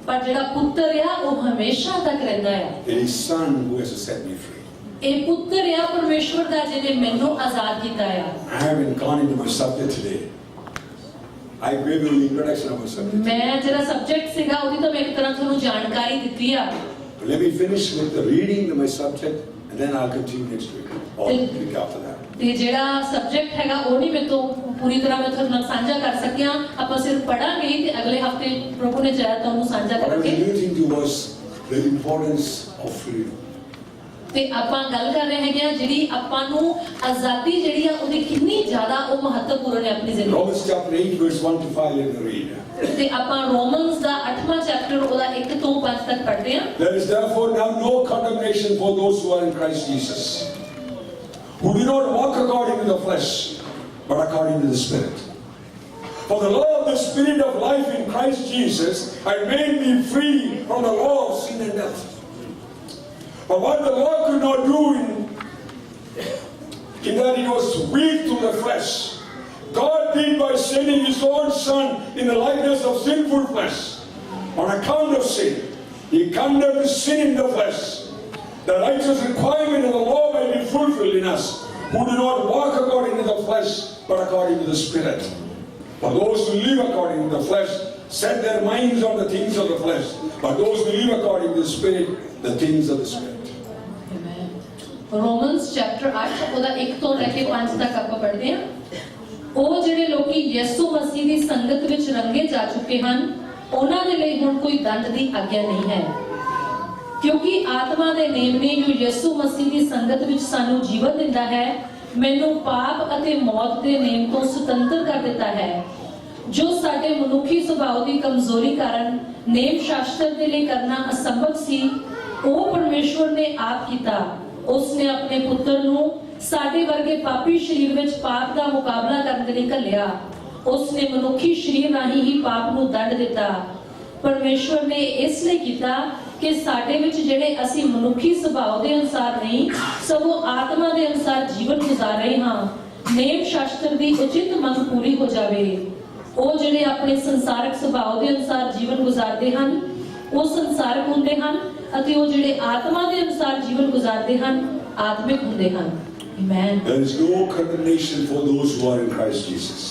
ਪਰ ਜਿਹੜਾ ਪੁੱਤਰ ਆ ਉਹ ਹਮੇਸ਼ਾ ਤੱਕ ਰਹਿੰਦਾ ਹੈ। It is Son who has set me free. ਇਹ ਪੁੱਤਰ ਆ ਪਰਮੇਸ਼ਵਰ ਦਾ ਜਿਹਨੇ ਮੈਨੂੰ ਆਜ਼ਾਦ ਕੀਤਾ ਆ। I haven't gone into my subject today. I gave you the introduction of my subject. ਮੈਂ ਜਿਹੜਾ ਸਬਜੈਕਟ ਸੀਗਾ ਉਹਦੀ ਤਾਂ ਮੈਂ ਇੱਕ ਤਰ੍ਹਾਂ ਤੁਹਾਨੂੰ ਜਾਣਕਾਰੀ ਦਿੱਤੀ ਆ। But let me finish with the reading of my subject, and then I'll continue next week or the week after that. ਤੇ ਜਿਹੜਾ ਸਬਜੈਕਟ ਹੈਗਾ ਉਹ ਨਹੀਂ ਮੇਰੇ ਤੋਂ ਪੂਰੀ ਤਰ੍ਹਾਂ ਮੈਂ ਤੁਹਾਡੇ ਨਾਲ ਸਾਂਝਾ ਕਰ ਸਕਿਆ। ਆਪਾਂ ਸਿਰਫ ਪੜਾਂਗੇ ਤੇ ਅਗਲੇ ਹਫਤੇ ਪ੍ਰਭੂ ਨੇ ਚਾਹਿਆ ਤਾਂ ਉਹਨੂੰ ਸਾਂਝਾ What I was ਕਰਾਂਗੇ। alluding to was the importance of freedom. ਤੇ ਆਪਾਂ ਗੱਲ ਕਰ ਰਹੇ ਹੈਗੇ ਆ ਜਿਹੜੀ ਆਪਾਂ ਨੂੰ ਆਜ਼ਾਦੀ ਜਿਹੜੀ ਆ ਉਹਦੀ ਕਿੰਨੀ ਜ਼ਿਆਦਾ ਉਹ ਮਹੱਤਵਪੂਰਨ ਹੈ ਆਪਣੀ ਜ਼ਿੰਦਗੀ। Romans chapter 8, verse 1 to 5, let me read. ਤੇ ਆਪਾਂ ਰੋਮਨਸ ਦਾ 8ਵਾਂ ਚੈਪਟਰ ਉਹਦਾ 1 ਤੋਂ 5 ਤੱਕ ਪੜ੍ਹਦੇ ਹਾਂ। There is therefore now no condemnation for those who are in Christ Jesus, who do not walk according to the flesh, but according to the Spirit. For the law of the Spirit of life in Christ Jesus had made me free from the law of sin and death. But what the law could not do in that it was weak through the flesh, God did by sending His own Son in the likeness of sinful flesh. On account of sin, He condemned sin in the flesh. The righteous requirement of the law may be fulfilled in us, who do not walk according to the flesh, but according to the Spirit. For those who live according to the flesh set their minds on the things of the flesh, but those who live according to the Spirit, the things of the Spirit. Romans chapter 8 ਉਹਦਾ 1 ਤੋਂ ਲੈ ਕੇ 5 ਤੱਕ ਆਪਾਂ ਪੜ੍ਹਦੇ ਹਾਂ। ਉਹ ਜਿਹੜੇ ਲੋਕੀ ਯਿਸੂ ਮਸੀਹ ਦੀ ਸੰਗਤ ਵਿੱਚ ਰੰਗੇ ਜਾ ਚੁੱਕੇ ਹਨ, ਉਹਨਾਂ ਦੇ ਲਈ ਹੁਣ ਕੋਈ ਦੰਡ ਦੀ ਆਗਿਆ ਨਹੀਂ ਹੈ, ਕਿਉਂਕਿ ਆਤਮਾ ਦੇ ਨੇਮ ਨੇ ਜੋ ਯਿਸੂ ਮਸੀਹ ਦੀ ਸੰਗਤ ਵਿੱਚ ਸਾਨੂੰ ਜੀਵਨ ਦਿੰਦਾ ਹੈ, ਮੈਨੂੰ ਪਾਪ ਅਤੇ ਮੌਤ ਦੇ ਨੇਮ ਤੋਂ ਸੁਤੰਤਰ ਕਰ ਦਿੱਤਾ ਹੈ। ਜੋ ਸਾਡੇ ਮਨੁੱਖੀ ਸੁਭਾਅ ਦੀ ਕਮਜ਼ੋਰੀ ਕਾਰਨ ਨੇਮ ਸ਼ਾਸਤਰ ਦੇ ਲਈ ਕਰਨਾ ਅਸੰਭਵ ਸੀ, ਉਹ ਪਰਮੇਸ਼ਵਰ ਨੇ ਆਪ ਕੀਤਾ। ਉਸ ਨੇ ਆਪਣੇ ਪੁੱਤਰ ਨੂੰ ਸਾਡੇ ਵਰਗੇ ਪਾਪੀ ਸਰੀਰ ਵਿੱਚ ਪਾਪ ਦਾ ਮੁਕਾਬਲਾ ਕਰਨ ਦੇ ਲਈ ਘੱਲਿਆ। ਉਸ ਨੇ ਮਨੁੱਖੀ ਸਰੀਰ ਰਾਹੀਂ ਹੀ ਪਾਪ ਨੂੰ ਦੰਡ ਦਿੱਤਾ। ਪਰਮੇਸ਼ਵਰ ਨੇ ਇਸ ਲਈ ਕੀਤਾ ਕਿ ਸਾਡੇ ਵਿੱਚ ਜਿਹੜੇ ਅਸੀਂ ਮਨੁੱਖੀ ਸੁਭਾਅ ਦੇ ਅਨੁਸਾਰ ਨਹੀਂ ਸਗੋਂ ਆਤਮਾ ਦੇ ਅਨੁਸਾਰ ਜੀਵਨ ਗੁਜ਼ਾਰ ਰਹੇ ਹਾਂ, ਨੇਮ ਸ਼ਾਸਤਰ ਦੀ ਉਚਿਤ ਮੰਗ ਪੂਰੀ ਹੋ ਜਾਵੇ। ਉਹ ਜਿਹੜੇ ਆਪਣੇ ਸੰਸਾਰਕ ਸੁਭਾਅ ਦੇ ਅਨੁਸਾਰ ਜੀਵਨ ਗੁਜ਼ਾਰਦੇ ਹਨ ਉਹ ਸੰਸਾਰਕ ਹੁੰਦੇ ਹਨ, ਅਤੇ ਉਹ ਜਿਹੜੇ ਆਤਮਾ ਦੇ ਅਨੁਸਾਰ ਜੀਵਨ ਗੁਜ਼ਾਰਦੇ ਹਨ ਆਤਮਿਕ ਹੁੰਦੇ ਹਨ। Amen. There is no condemnation for those who are in Christ Jesus.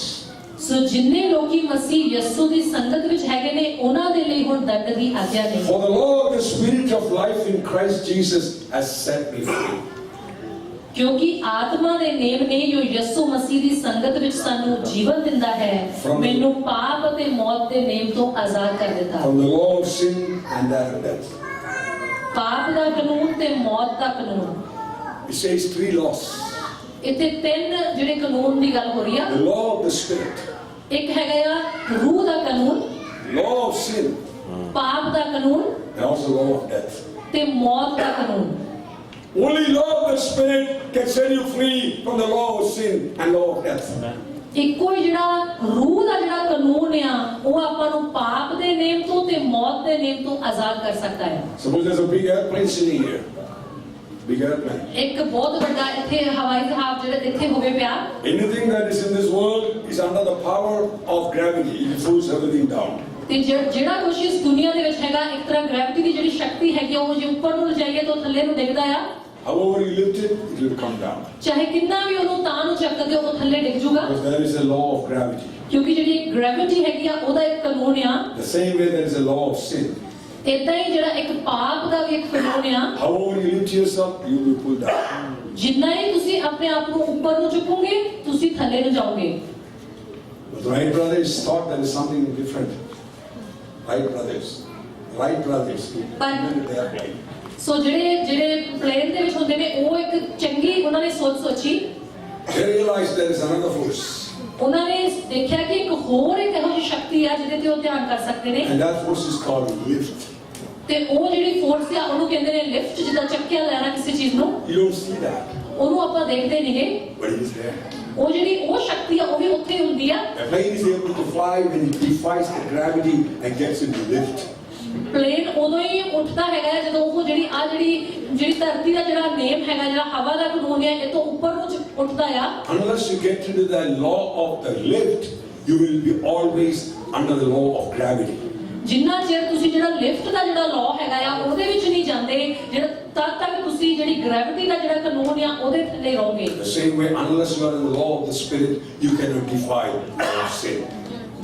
ਸੋ ਜਿੰਨੇ ਲੋਕੀ ਮਸੀਹ ਯਿਸੂ ਦੀ ਸੰਗਤ ਵਿੱਚ ਹੈਗੇ ਨੇ ਉਹਨਾਂ ਦੇ ਲਈ ਹੁਣ ਦੰਡ ਦੀ ਆਗਿਆ ਨਹੀਂ। For the law of the Spirit of life in Christ Jesus has set me free. ਕਿਉਂਕਿ ਆਤਮਾ ਦੇ ਨੇਮ ਨੇ ਜੋ ਯਿਸੂ ਮਸੀਹ ਦੀ ਸੰਗਤ ਵਿੱਚ ਸਾਨੂੰ ਜੀਵਨ ਦਿੰਦਾ ਹੈ, ਮੈਨੂੰ ਪਾਪ ਅਤੇ ਮੌਤ ਦੇ ਨੇਮ ਤੋਂ ਆਜ਼ਾਦ ਕਰ ਦਿੱਤਾ। From the law of sin and that of death. ਪਾਪ ਦਾ ਕਾਨੂੰਨ ਤੇ ਮੌਤ ਦਾ ਕਾਨੂੰਨ। It says 3 laws. ਇੱਥੇ 3 ਜਿਹੜੇ ਕਾਨੂੰਨ ਦੀ ਗੱਲ ਹੋ ਰਹੀ ਆ। The law of the Spirit. ਇੱਕ ਹੈਗਾ ਆ ਰੂਹ ਦਾ ਕਾਨੂੰਨ, Law of sin. ਪਾਪ ਦਾ ਕਾਨੂੰਨ And also law of death. ਤੇ ਮੌਤ ਦਾ ਕਾਨੂੰਨ। Only law of the Spirit can set you free from the law of sin and law of death. ਇੱਕੋ ਹੀ ਜਿਹੜਾ ਰੂਹ ਦਾ ਜਿਹੜਾ ਕਾਨੂੰਨ ਆ ਉਹ ਆਪਾਂ ਨੂੰ ਪਾਪ ਦੇ ਨੇਮ ਤੋਂ ਤੇ ਮੌਤ ਦੇ ਨੇਮ ਤੋਂ ਆਜ਼ਾਦ ਕਰ ਸਕਦਾ ਹੈ। Suppose there's a big airplane sitting here. Big airplane. ਇੱਕ ਬਹੁਤ ਵੱਡਾ ਇੱਥੇ ਹਵਾਈ ਜਹਾਜ਼ ਜਿਹੜਾ ਇੱਥੇ ਹੋਵੇ ਪਿਆ। Anything that is in this world is under the power of gravity. It pulls everything down. ਤੇ ਜਿਹੜਾ ਕੁਝ ਇਸ ਦੁਨੀਆ ਦੇ ਵਿੱਚ ਹੈਗਾ ਇੱਕ ਤਰ੍ਹਾਂ ਗ੍ਰੈਵਿਟੀ ਦੀ ਜਿਹੜੀ ਸ਼ਕਤੀ ਹੈਗੀ ਉਹ ਜੇ ਉੱਪਰ ਨੂੰ ਲਿਜਾਈਏ ਤਾਂ ਥੱਲੇ ਨੂੰ ਡਿੱਗਦਾ ਆ। However you lift it, it will come down. ਚਾਹੇ ਕਿੰਨਾ ਵੀ ਉਹਨੂੰ ਤਾਂ ਨੂੰ ਚੱਕਦੇ ਉਹ ਥੱਲੇ ਡਿੱਗ ਜੂਗਾ, Because there is a law of gravity. ਕਿਉਂਕਿ ਜਿਹੜੀ ਗ੍ਰੈਵਿਟੀ ਹੈਗੀ ਆ ਉਹਦਾ ਇੱਕ ਕਾਨੂੰਨ ਆ। The same way there is a law of sin. ਇਦਾਂ ਹੀ ਜਿਹੜਾ ਇੱਕ ਪਾਪ ਦਾ ਵੀ ਇੱਕ ਕਾਨੂੰਨ ਆ। However you lift yourself, you will pull down. ਜਿੰਨਾ ਹੀ ਤੁਸੀਂ ਆਪਣੇ ਆਪ ਨੂੰ ਉੱਪਰ ਨੂੰ ਚੁੱਕੋਗੇ ਤੁਸੀਂ ਥੱਲੇ ਨੂੰ ਜਾਓਗੇ। But the right brothers thought there is something different. Right brothers. Right brothers. But- They are right. ਸੋ ਜਿਹੜੇ ਪਲੇਨ ਦੇ ਵਿੱਚ ਹੁੰਦੇ ਨੇ ਉਹ ਇੱਕ ਚੰਗੀ ਉਹਨਾਂ ਨੇ ਸੋਚੀ। They realized there is another force. ਉਹਨਾਂ ਨੇ ਦੇਖਿਆ ਕਿ ਇੱਕ ਹੋਰ ਇੱਕ ਇਹੋ ਜਿਹੀ ਸ਼ਕਤੀ ਆ ਜਿਹਦੇ ਤੇ ਉਹ ਧਿਆਨ ਕਰ ਸਕਦੇ ਨੇ, And that force is called lift. ਤੇ ਉਹ ਜਿਹੜੀ ਫੋਰਸ ਆ ਉਹਨੂੰ ਕਹਿੰਦੇ ਨੇ ਲਿਫਟ। ਜਿੱਦਾਂ ਚੱਕਿਆ ਲੈਣਾ ਕਿਸੇ ਚੀਜ਼ ਨੂੰ, You don't see that, ਉਹਨੂੰ ਆਪਾਂ ਦੇਖਦੇ ਨਹੀਂਗੇ। but it is there. ਉਹ ਜਿਹੜੀ ਉਹ ਸ਼ਕਤੀ ਆ ਉਹ ਵੀ ਉੱਥੇ ਹੁੰਦੀ ਆ। A plane is able to fly when it defies the gravity and gets into lift. Plane ਉਦੋਂ ਹੀ ਉੱਠਦਾ ਹੈਗਾ ਜਦੋਂ ਉਹ ਜਿਹੜੀ ਧਰਤੀ ਦਾ ਜਿਹੜਾ ਨੇਮ ਹੈਗਾ, ਜਿਹੜਾ ਹਵਾ ਦਾ ਕਾਨੂੰਨ ਹੈ, ਇਹ ਤੋਂ ਉੱਪਰ ਨੂੰ ਉੱਠਦਾ ਆ। Unless you get into the law of the lift, you will be always under the law of gravity. ਜਿੰਨਾ ਚਿਰ ਤੁਸੀਂ ਜਿਹੜਾ ਲਿਫਟ ਦਾ ਜਿਹੜਾ ਲਾਅ ਹੈਗਾ ਆ ਉਹਦੇ ਵਿੱਚ ਨਹੀਂ ਜਾਂਦੇ, ਜਿਹੜਾ ਤਦ ਤੱਕ ਤੁਸੀਂ ਜਿਹੜੀ ਗ੍ਰੈਵਿਟੀ ਦਾ ਜਿਹੜਾ ਕਾਨੂੰਨ ਆ ਉਹਦੇ ਥੱਲੇ ਰਹੋਗੇ। The same way, unless you are in the law of the Spirit, you cannot defy the law of sin.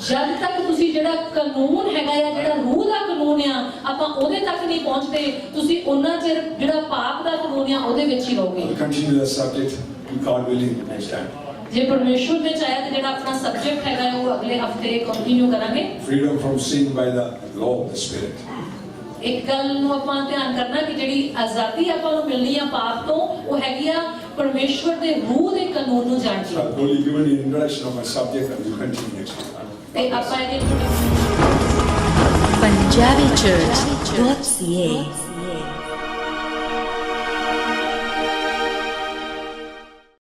ਜਦ ਤੱਕ ਤੁਸੀਂ ਜਿਹੜਾ ਕਾਨੂੰਨ ਹੈਗਾ ਆ, ਜਿਹੜਾ ਰੂਹ ਦਾ ਕਾਨੂੰਨ ਆ, ਆਪਾਂ ਉਹਦੇ ਤੱਕ ਨਹੀਂ ਪਹੁੰਚਦੇ, ਤੁਸੀਂ ਉਹਨਾਂ ਚਿਰ ਜਿਹੜਾ ਪਾਪ ਦਾ ਕਾਨੂੰਨ ਆ ਉਹਦੇ ਵਿੱਚ ਹੀ ਰਹੋਗੇ। We'll continue the subject, God willing, next time. ਜੇ ਪਰਮੇਸ਼ਵਰ ਨੇ ਚਾਹਿਆ ਤੇ ਜਿਹੜਾ ਆਪਣਾ ਸਬਜੈਕਟ ਹੈਗਾ ਉਹ ਅਗਲੇ ਹਫਤੇ ਕੰਟੀਨਿਊ ਕਰਾਂਗੇ। Freedom from sin by the law of the Spirit. ਇੱਕ ਗੱਲ ਨੂੰ ਆਪਾਂ ਧਿਆਨ ਕਰਨਾ ਕਿ ਜਿਹੜੀ ਆਜ਼ਾਦੀ ਆਪਾਂ ਨੂੰ ਮਿਲਣੀ ਆ ਪਾਪ ਤੋਂ, ਉਹ ਹੈਗੀ ਆ ਪਰਮੇਸ਼ਵਰ ਦੇ ਰੂਹ ਦੇ ਕਾਨੂੰਨ ਨੂੰ ਜਾਣ So K. I've only given you an introduction of my subject and we'll continue next time. ਤੇ ਆਪਾਂ ਇਹਦੇ punjabicchurch.ca